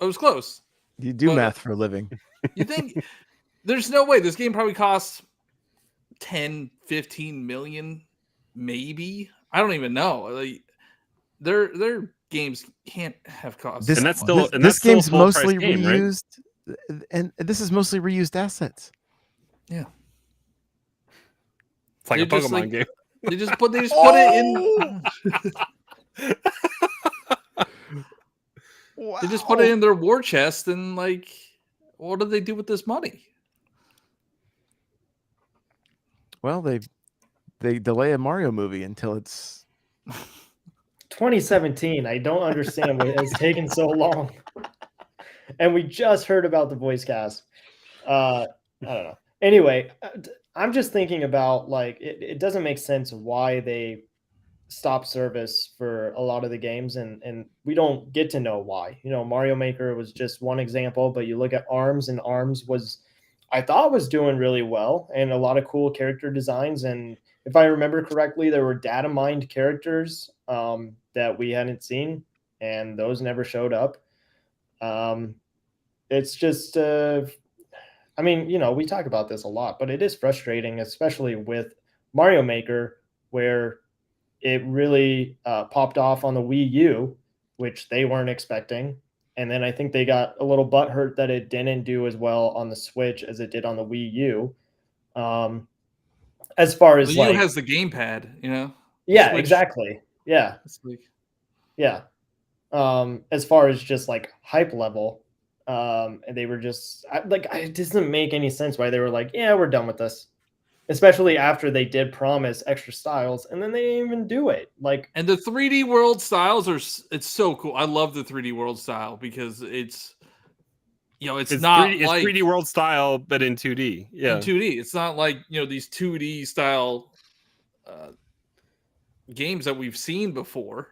I was close. You do math for a living. You think there's no way this game probably costs 10, 15 million, maybe. I don't even know. Like, their games can't have cost. And that's still this game's mostly game, reused, right? and this is mostly reused assets. Yeah. It's like a Pokemon game. They just put it in. Wow. They just put it in their war chest, and like, what do they do with this money? Well, they delay a Mario movie until it's 2017. I don't understand why it's taken so long. And we just heard about the voice cast. I don't know. Anyway, I'm just thinking about, like, it doesn't make sense why they stop service for a lot of the games, and we don't get to know why. You know, Mario Maker was just one example, but you look at ARMS, and ARMS I thought was doing really well, and a lot of cool character designs. And if I remember correctly, there were data mined characters that we hadn't seen, and those never showed up. It's just I mean, you know, we talk about this a lot, but it is frustrating, especially with Mario Maker, where it really popped off on the Wii U, which they weren't expecting. And then I think they got a little butthurt that it didn't do as well on the Switch as it did on the Wii U. As far as the like, U has the gamepad, you know? Yeah, Switch. Exactly. Yeah. Yeah. As far as just like hype level, and they were just like, it doesn't make any sense why they were like, yeah, we're done with this. Especially after they did promise extra styles, and then they didn't even do it. Like, and the 3D world styles it's so cool. I love the 3D world style because it's, you know, it's not 3D, like 3D world style, but in 2D. Yeah, in 2D. It's not like, you know, these 2D style games that we've seen before.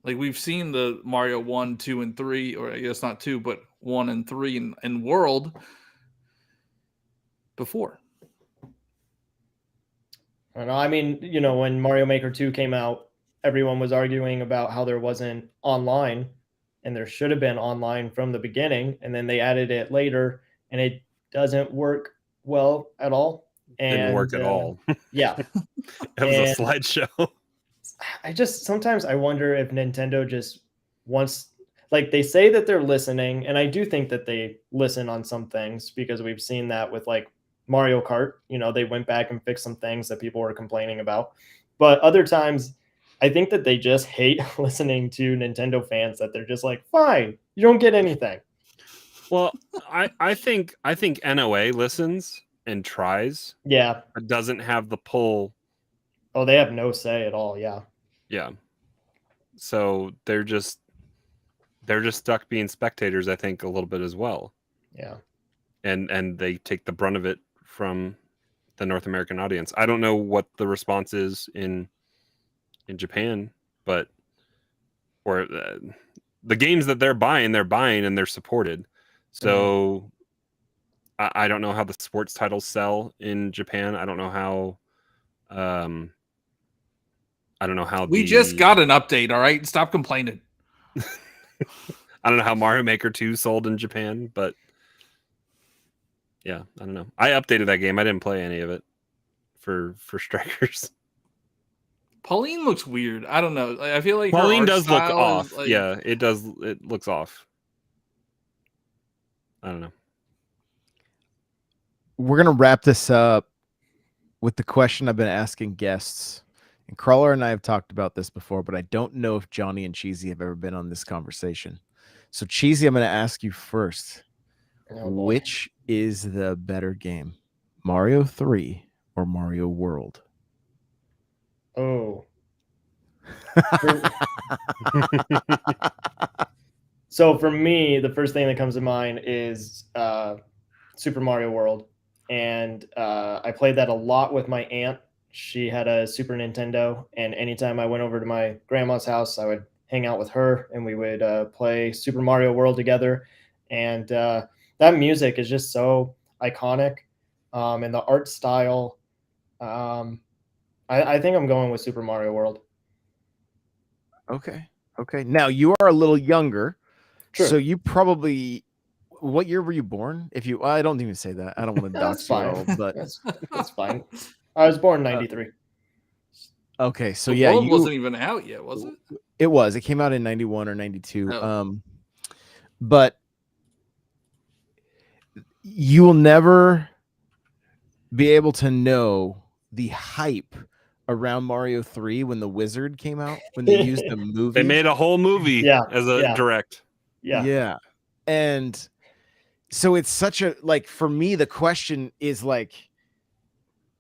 Like we've seen the Mario 1, 2, and 3, or I guess not 2, but 1 and 3 in World before. I don't know. I mean, when Mario Maker 2 came out, everyone was arguing about how there wasn't online, and there should have been online from the beginning, and then they added it later, and it doesn't work well at all. Didn't work at all. Yeah. It was And a slideshow. Sometimes I wonder if Nintendo just wants, like, they say that they're listening, and I do think that they listen on some things, because we've seen that with like Mario Kart. They went back and fixed some things that people were complaining about. But other times, I think that they just hate listening to Nintendo fans, that they're just like, fine, you don't get anything. Well, I think NOA listens and tries, Yeah. but doesn't have the pull. Oh, they have no say at all. Yeah. Yeah. So they're just stuck being spectators, I think, a little bit as well. Yeah. And they take the brunt of it from the North American audience. I don't know what the response is in Japan, but the games that they're buying and they're supported. So I don't know how the sports titles sell in Japan. I don't know how. We just got an update. All right, stop complaining. I don't know how Mario Maker 2 sold in Japan, but yeah, I don't know. I updated that game. I didn't play any of it for Strikers. Pauline looks weird. I don't know. I feel like Pauline her art does look style off. is, like, Yeah, it does. It looks off. I don't know. We're gonna wrap this up with the question I've been asking guests. And Crawler and I have talked about this before, but I don't know if Johnny and Cheesy have ever been on this conversation. So, Cheesy, I'm going to ask you first. Oh, boy. Which is the better game, Mario 3 or Mario World? Oh. So for me, the first thing that comes to mind is Super Mario World. And I played that a lot with my aunt. She had a Super Nintendo, and anytime I went over to my grandma's house, I would hang out with her, and we would play Super Mario World together. And that music is just so iconic, and the art style. I think I'm going with Super Mario World. Okay. Now, you are a little younger, True. so you probably... What year were you born? I don't even say that. I don't want to That's dox you fine. all, but That's fine. I was born in 93. okay. So the yeah, World wasn't even out yet, was it? It was. It came out in 91 or 92. Oh. But you will never be able to know the hype around Mario 3 when the Wizard came out, when they used the movie. They made a whole movie as a direct. Yeah. And so it's such a, like, for me, the question is like,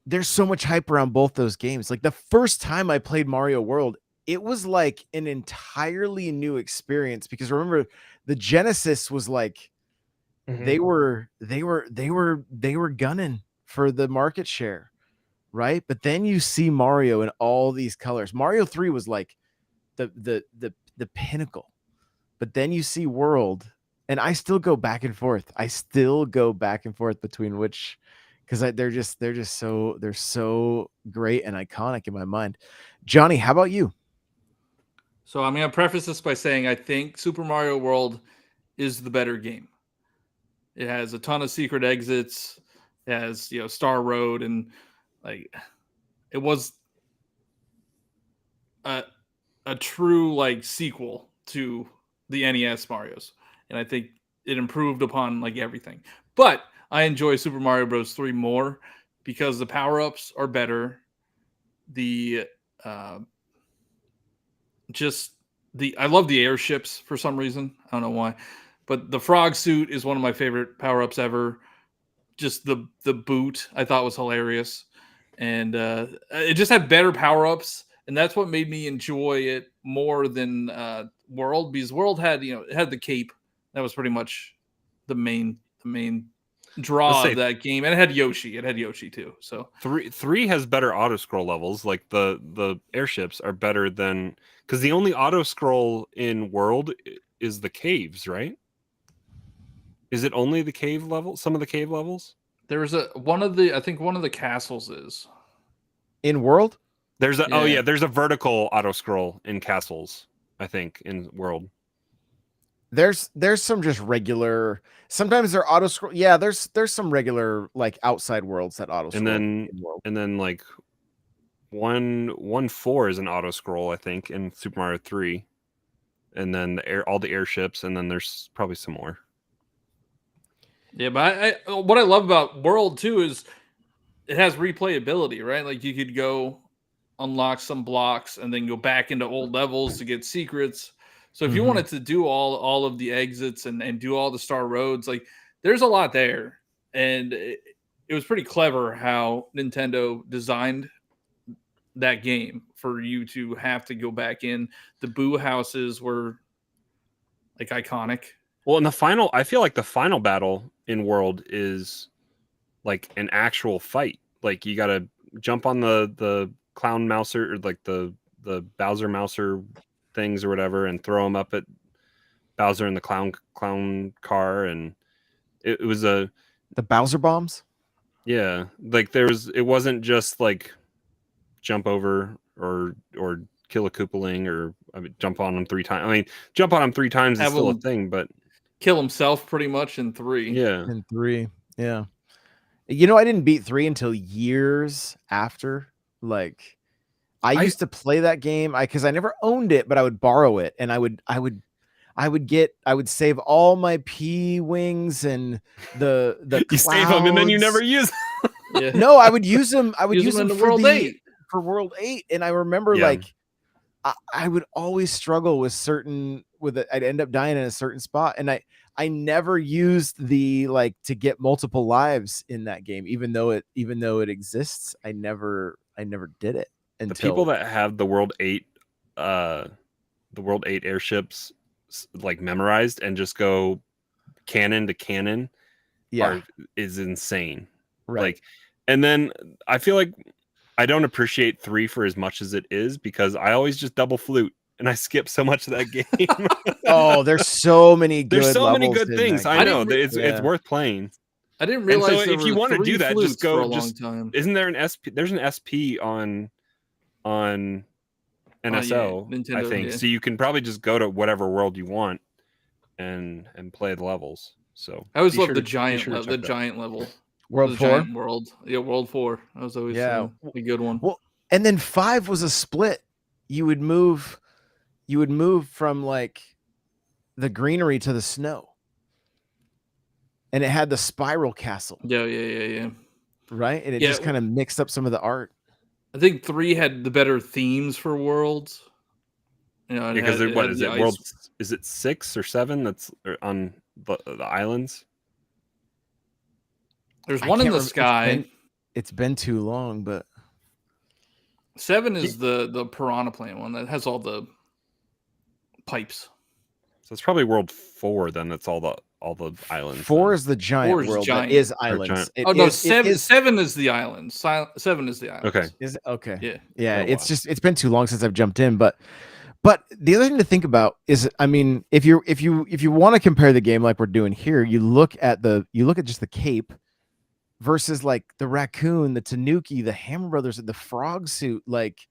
there's so much hype around both those games. Like, the first time I played Mario World, it was like an entirely new experience, because remember, the Genesis was like, they were gunning for the market share, right? But then you see Mario in all these colors. Mario 3 was like the pinnacle. But then you see World, and I still go back and forth. Between which, because they're so great and iconic in my mind. Johnny, how about you? So I'm going to preface this by saying I think Super Mario World is the better game. It has a ton of secret exits. It has, Star Road, and like it was a true like sequel to the NES Mario's, and I think it improved upon like everything. But I enjoy Super Mario Bros. 3 more because the power-ups are better. The I love the airships for some reason. I don't know why. But the frog suit is one of my favorite power-ups ever. Just the boot I thought was hilarious. And it just had better power-ups. And that's what made me enjoy it more than World, because World had, it had the cape. That was pretty much the main draw say- of that game, and it had Yoshi. It had Yoshi too. So 3 has better auto scroll levels. Like the airships are better than, because the only auto scroll in World is the caves, right? Is it only the cave level? Some of the cave levels? there was I think one of the castles is. In World, There's a Yeah. there's a vertical auto scroll in castles, I think, in World. there's some just regular. Sometimes they're auto scroll. Yeah, there's some regular like outside worlds that auto scroll. And in World. then like 1.4 is an auto scroll, I think, in Super Mario 3. And then all the airships, and then there's probably some more. Yeah, but what I love about World too is it has replayability, right? Like you could go unlock some blocks and then go back into old levels to get secrets. So if you Mhm. wanted to do all of the exits and do all the star roads, like there's a lot there. And it was pretty clever how Nintendo designed that game for you to have to go back in. The Boo houses were like iconic. Well, in I feel like the final battle in World is like an actual fight. Like you gotta jump on the clown mouser, or like the Bowser mouser things or whatever, and throw them up at Bowser in the clown car. And it was The Bowser bombs. yeah, like it wasn't just like jump over or kill a Koopaling, or jump on them 3 times. I mean, jump on them 3 times is Have still a them thing, but kill himself pretty much in 3. yeah. In 3, yeah. You know, I didn't beat 3 until years after. Like, I used to play that game because I never owned it, but I would borrow it, and I would save all my P wings and the You save them and then you never clouds. use Yeah. No, I would use them. I would use them them in for World 8. for World 8, and I remember Yeah. like I would always struggle with I'd end up dying in a certain spot, and I never used the like to get multiple lives in that game, even though it exists. I never did it until the people that have the World 8 airships like memorized and just go cannon to cannon is insane. right. Like, and then I feel like I don't appreciate 3 for as much as it is, because I always just double flute and I skip so much of that game. Oh, there's so many good There's so many levels good in things. that I game. know didn't that it's worth playing. I didn't And realize so if you want to do that, just for a go. long time. Isn't there an SP? There's an SP on NSO, Nintendo, I think. yeah. So you can probably just go to whatever world you want and play the levels. So I always be loved sure the to- be giant sure to check that. giant level. World the 4. giant world. Yeah, World 4. That was always Yeah. a good one. Well, and then 5 was a split. You would move from like the greenery to the snow. And it had the spiral castle, Yeah. right? And it Yeah. just kind of mixed up some of the art. I think 3 had the better themes for worlds. You know, Because it what had is the it? ice- World? Is it 6 or 7 that's on the islands? There's I one in can't the remember. sky. It's been too long, but 7 is the piranha plant one that has all the pipes. So it's probably World 4 then. That's all the islands. 4 then. is the giant 4 is world giant. that is Or islands. giant. It Oh no, is- it is- 7 is the islands. 7 is the islands. Okay. Is it? Okay. Yeah. Yeah, Oh, it's wow. just it's been too long since I've jumped in, but the other thing to think about is, I mean, if you want to compare the game like we're doing here, you look at just the cape versus like the raccoon, the tanuki, the Hammer Brothers, the frog suit. Like,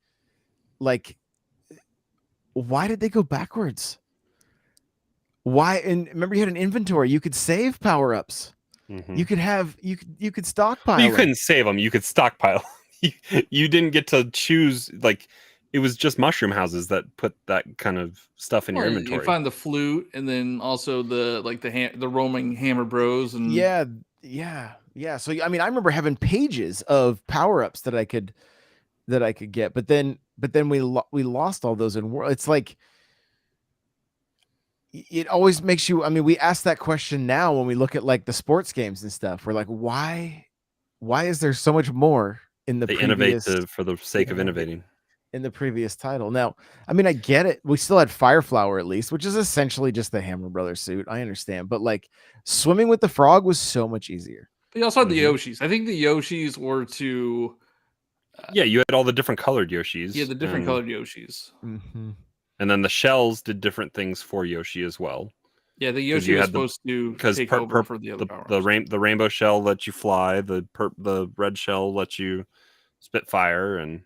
why did they go backwards? Why? And remember, you had an inventory. You could save power ups. Mhm. You could stockpile. But you them. couldn't save them. You could stockpile. You didn't get to choose. Like, it was just mushroom houses that put that kind of stuff in your Well, inventory. You find the flute, and then also the roaming Hammer Bros. And Yeah. So I mean, I remember having pages of power ups that I could get, but then we lost all those in world. It's like it always makes you. I mean, we ask that question now when we look at like the sports games and stuff. We're like, why is there so much more in the they innovate previous for the sake of innovating. in the previous title? Now, I mean, I get it. We still had Fireflower at least, which is essentially just the Hammer Brothers suit. I understand, but like swimming with the frog was so much easier. You also had the Mhm. Yoshis. I think the Yoshis were to Yeah, you had all the different colored Yoshis. the different and, colored Yoshis. Mm-hmm. and then the shells did different things for Yoshi as well. Yeah, the 'Cause Yoshi you was had the- supposed to Because take over for the other power the rainbow shell lets you fly, the red shell lets you spit fire, and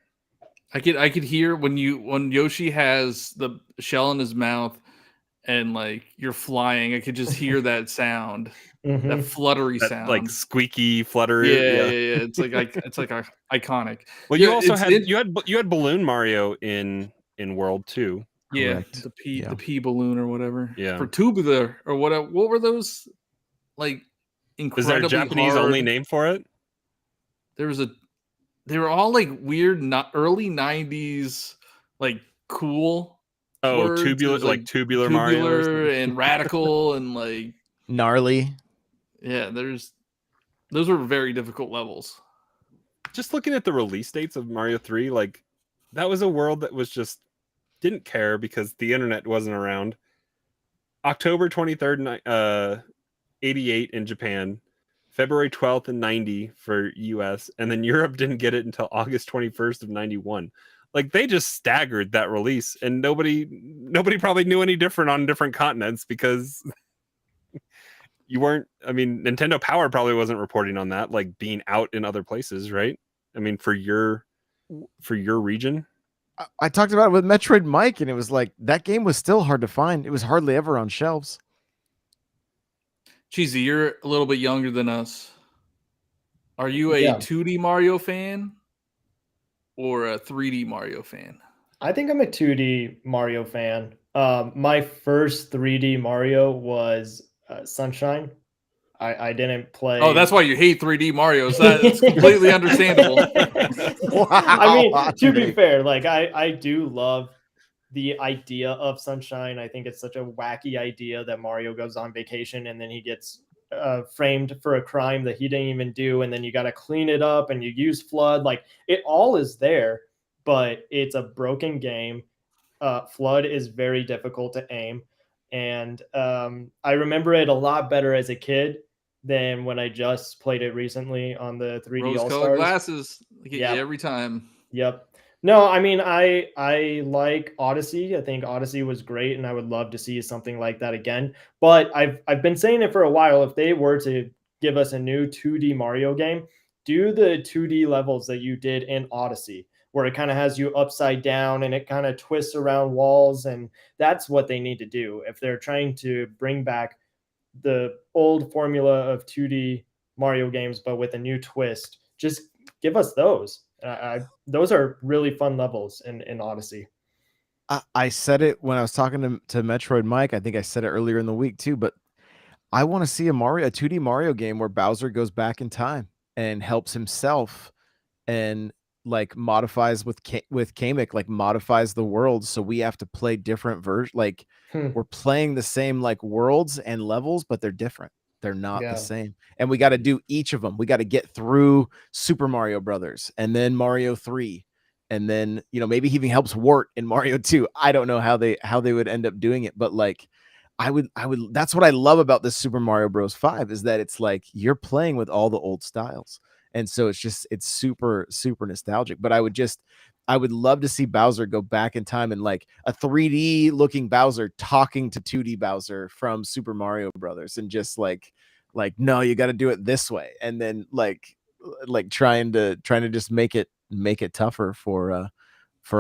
I could hear when Yoshi has the shell in his mouth and like you're flying. I could just hear that sound, that Mhm. fluttery that sound. like squeaky flutter. yeah. It's like iconic. Well, Yeah, you also it's had in- you had Balloon Mario in World 2. yeah Correct. the Yeah. pea balloon or whatever. Yeah. For tubular or what were those like Is there a incredibly Japanese hard? only name for it? They were all like weird, not early '90s, like cool Oh, words. It tubular, was like tubular Mario or tubular something? and radical and like Gnarly. yeah. Those were very difficult levels. Just looking at the release dates of Mario 3, like that was a world that was just didn't care because the internet wasn't around. October 23rd, 88 in Japan, February 12th in 90 for US, and then Europe didn't get it until August 21st of 91. Like they just staggered that release, and nobody probably knew any different on different continents because you weren't. I mean, Nintendo Power probably wasn't reporting on that, like being out in other places, right? I mean, for your region. I talked about it with Metroid Mike, and it was like that game was still hard to find. It was hardly ever on shelves. Cheesy, you're a little bit younger than us. Are you a Yeah. 2D Mario fan or a 3D Mario fan? I think I'm a 2D Mario fan. My first 3D Mario was Sunshine. I didn't play. Oh, that's why you hate 3D Mario's. That's completely understandable. I mean, to be Wow. fair, like I do love the idea of Sunshine. I think it's such a wacky idea that Mario goes on vacation and then he gets framed for a crime that he didn't even do, and then you got to clean it up and you use FLUDD. Like it all is there, but it's a broken game. FLUDD is very difficult to aim, and I remember it a lot better as a kid than when I just played it recently on the 3D All Rose-colored Stars. glasses get Yep. you every time. Yep. No, I mean I like Odyssey. I think Odyssey was great, and I would love to see something like that again. But I've been saying it for a while. If they were to give us a new 2D Mario game, do the 2D levels that you did in Odyssey, where it kind of has you upside down and it kind of twists around walls, and that's what they need to do if they're trying to bring back the old formula of 2D Mario games, but with a new twist. Just give us those. Those are really fun levels in Odyssey. I said it when I was talking to Metroid Mike. I think I said it earlier in the week too, but I want to see a 2D Mario game where Bowser goes back in time and helps himself and like modifies with Kamek, like modifies the world, so we have to play different versions. Like we're playing the same like worlds and levels, but they're different. They're not the same, and we got to do each of them. We got to get through Super Mario Brothers and then Mario 3, and then maybe he even helps Wart in Mario 2. I don't know how they would end up doing it, but like I would that's what I love about this Super Mario Bros. 5 is that it's like you're playing with all the old styles. And so it's super, super nostalgic. But I would love to see Bowser go back in time and like a 3D looking Bowser talking to 2D Bowser from Super Mario Brothers, and just like no, you got to do it this way, and then like trying to just make it tougher for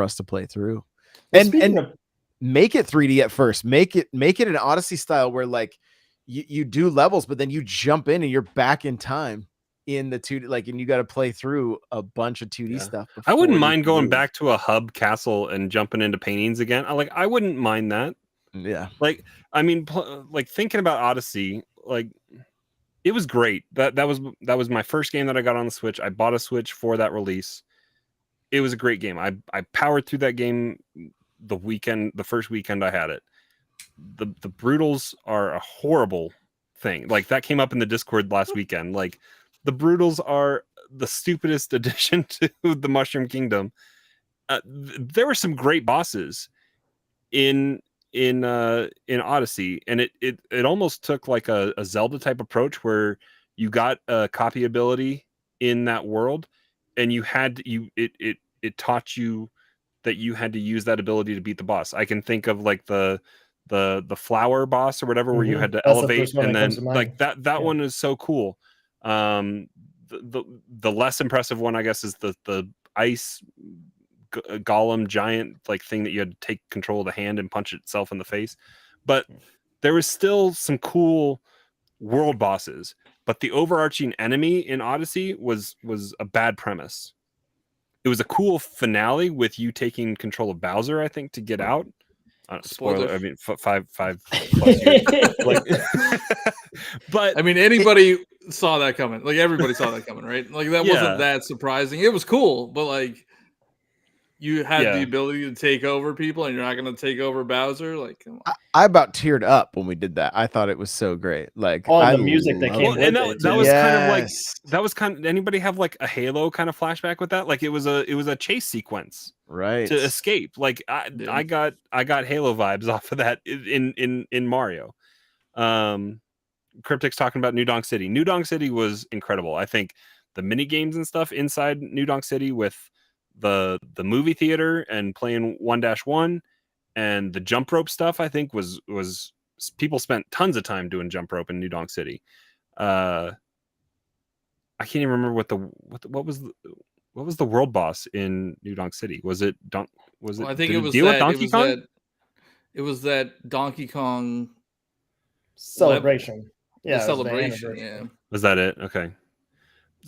us to play through. Well, And make it 3D at first. Make it an Odyssey style where like you do levels, but then you jump in and you're back in time in the 2D, like, and you got to play through a bunch of 2D stuff. I wouldn't before you mind can going move. back to a hub castle and jumping into paintings again. I wouldn't mind that. Yeah. Like, I mean, like thinking about Odyssey, like it was great. That was my first game that I got on the Switch. I bought a Switch for that release. It was a great game. I powered through that game the first weekend I had it. The Brutals are a horrible thing. Like that came up in the Discord last weekend. Like the Brutals are the stupidest addition to the Mushroom Kingdom. There were some great bosses in Odyssey, and it almost took like a Zelda type approach where you got a copy ability in that world, and you had to, it taught you that you had to use that ability to beat the boss. I can think of like the flower boss or whatever, where you had to That's the elevate, first one and that then comes to mind. like that Yeah. one is so cool. The less impressive one, I guess, is the ice golem giant like thing that you had to take control of the hand and punch itself in the face. But there was still some cool world bosses, but the overarching enemy in Odyssey was a bad premise. It was a cool finale with you taking control of Bowser, I think, to get out. Spoiler. Spoilers. I mean, 5 plus years. Like, but I mean, anybody saw that coming. Like everybody saw that coming, right? Like that Yeah. wasn't that surprising. It was cool, but like you had Yeah. the ability to take over people, and you're not going to take over Bowser. Like, come on. I about teared up when we did that. I thought it was so great. Like, Oh, and I the music that love came Well, with and it. that too. was kind of like Yes. that was kind of, anybody have like a Halo kind of flashback with that? Like it was a chase sequence right. to escape. Like Yeah. I got Halo vibes off of that in Mario. Cryptic's talking about New Donk City. New Donk City was incredible. I think the mini games and stuff inside New Donk City with the movie theater and playing 1-1 and the jump rope stuff, I think was people spent tons of time doing jump rope in New Donk City. I can't even remember what was the world boss in New Donk City. Was it Well, I think did it was deal with that. Donkey Kong? It was that Donkey Kong celebration. Yeah, the it was the celebration. anniversary. Yeah. Was that it? Okay.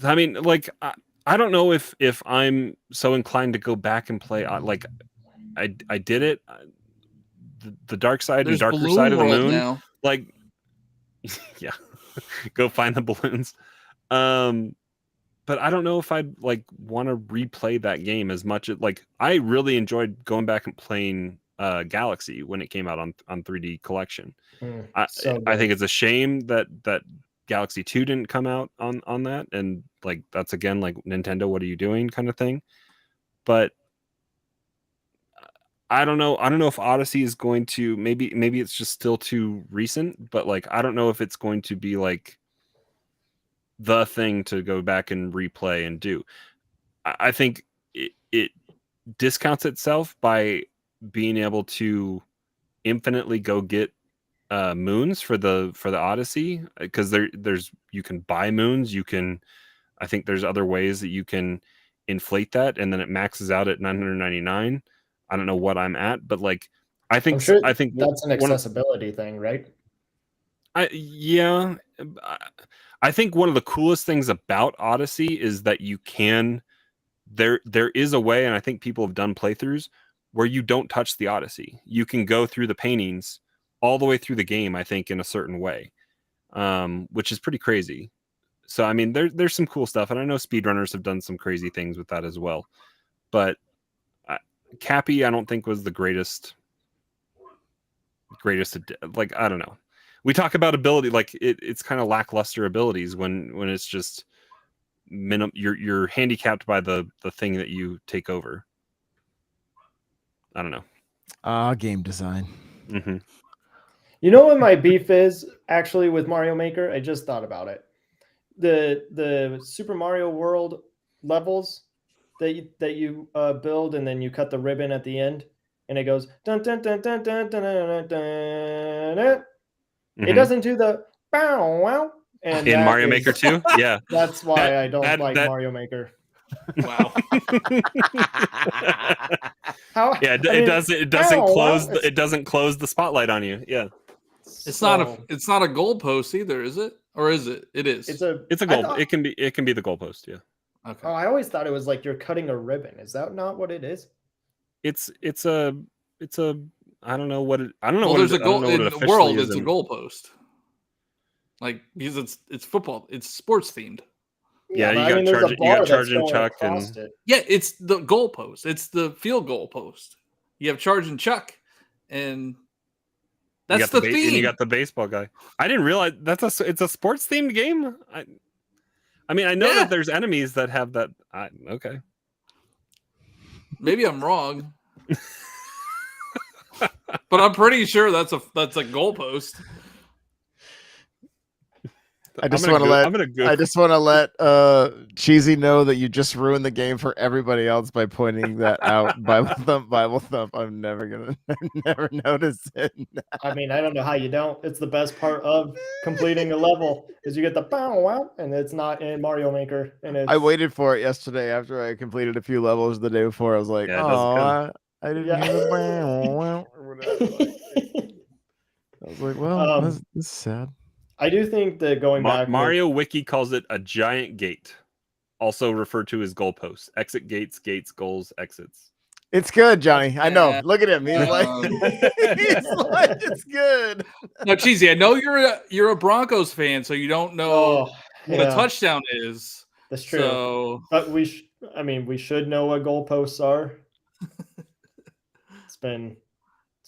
I mean, like, I don't know if I'm so inclined to go back and play. Like, I did it. The dark side There's and darker Balloon side of the World moon. now. Like, yeah, go find the balloons. But I don't know if I'd like want to replay that game as much. Like, I really enjoyed going back and playing Galaxy when it came out on 3D Collection. I think it's a shame that Galaxy 2 didn't come out on that, and like that's again like Nintendo, what are you doing kind of thing. But I don't know if Odyssey is going to, maybe it's just still too recent, but like I don't know if it's going to be like the thing to go back and replay and do. I think it discounts itself by being able to infinitely go get moons for the Odyssey, because there's you can buy moons, I think there's other ways that you can inflate that, and then it maxes out at 999. I don't know what I'm at, but like I think that's an accessibility thing, right? I think one of the coolest things about Odyssey is that you can there is a way, and I think people have done playthroughs where you don't touch the Odyssey. You can go through the paintings all the way through the game, I think, in a certain way, which is pretty crazy. So, I mean, there's some cool stuff, and I know speedrunners have done some crazy things with that as well. But Cappy, I don't think was the greatest. Like, I don't know. We talk about ability, like it's kind of lackluster abilities when it's just you're handicapped by the thing that you take over. I don't know. Game design. Mm-hmm. You know what my beef is actually with Mario Maker? I just thought about it. The Super Mario World levels that you build, and then you cut the ribbon at the end, and it goes dun dun dun dun dun dun dun dun. Dun. Mm-hmm. It doesn't do the bow wow. And in Mario Maker 2, yeah. That's why I don't like Mario Maker. Wow. Yeah, it doesn't close the spotlight on you. Yeah. It's not a goalpost either, is it? Or is it? It is. It's a goal. It can be the goalpost. Yeah. Okay. Oh, I always thought it was like you're cutting a ribbon. Is that not what it is? It's a I don't know what it. I don't know. Well, what there's a goal in the world. It's a goalpost. Like, because it's football. It's sports themed. Yeah, you got charge and chuck and yeah, it's the goalpost. It's the field goal post. You have charge and chuck, and that's the theme. And you got the baseball guy. I didn't realize it's a sports themed game. I mean, I know that there's enemies that have that. Okay, maybe I'm wrong, but I'm pretty sure that's a goalpost. I just I'm gonna want to let I'm gonna go. I just want to let Cheesy know that you just ruined the game for everybody else by pointing that out. Bible thump. I'm never gonna never notice it. I mean, I don't know how you don't. It's the best part of completing a level is you get the bow wow, and it's not in Mario Maker. And it's I waited for it yesterday after I completed a few levels the day before. I was like, Yeah, it doesn't oh, I didn't Yeah. hear the bow wow or whatever. I was like, well, this is sad. I do think that going back, Mario Wiki calls it a giant gate, also referred to as goalposts. Exit gates, goals, exits. It's good, Johnny. I know. Look at him. He's like, Um, he's like, it's good. Now, Cheesy, I know you're a Broncos fan, so you don't know oh, what yeah, a touchdown is. that's true. So But we should know what goalposts are. It's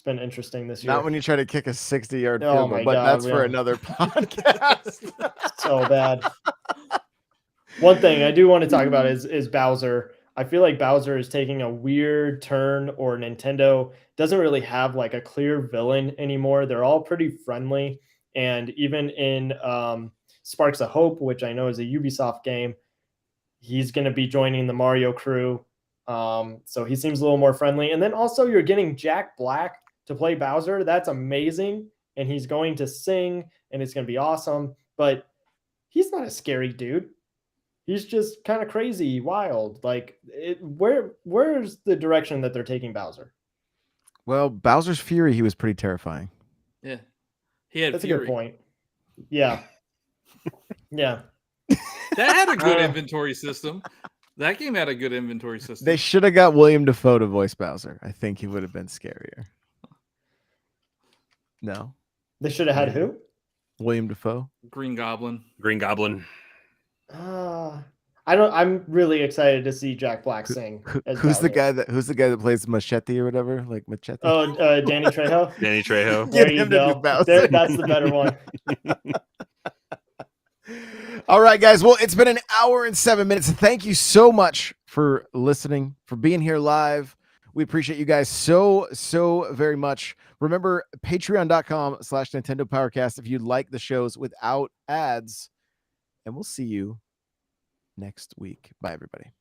been interesting this year. Not when you try to kick a 60-yard Oh field goal, my but God, that's for yeah. another podcast. So bad. One thing I do want to talk about is Bowser. I feel like Bowser is taking a weird turn, or Nintendo doesn't really have like a clear villain anymore. They're all pretty friendly. And even in Sparks of Hope, which I know is a Ubisoft game, he's going to be joining the Mario crew. So he seems a little more friendly. And then also you're getting Jack Black to play Bowser. That's amazing. And he's going to sing and it's going to be awesome. But he's not a scary dude. He's just kind of crazy, wild. Like, where's the direction that they're taking Bowser? Well, Bowser's Fury, he was pretty terrifying. yeah, he had That's Fury. a good point. Yeah. Yeah. That had a good inventory system. That game had a good inventory system. They should have got William Dafoe to voice Bowser. I think he would have been scarier. No, They should have had who? William Dafoe. Green Goblin. Green Goblin. I'm really excited to see Jack Black sing. as Who's the Bowser. Who's the guy that plays Machete or whatever? Like Machete. Oh, Danny Trejo. Danny Trejo. There Get you him to do go. Bowser. That's the better one. All right, guys. Well, it's been an hour and 7 minutes. Thank you so much for listening, for being here live. We appreciate you guys so very much. Remember, patreon.com/Nintendo Powercast if you'd like the shows without ads. And we'll see you next week. Bye, everybody.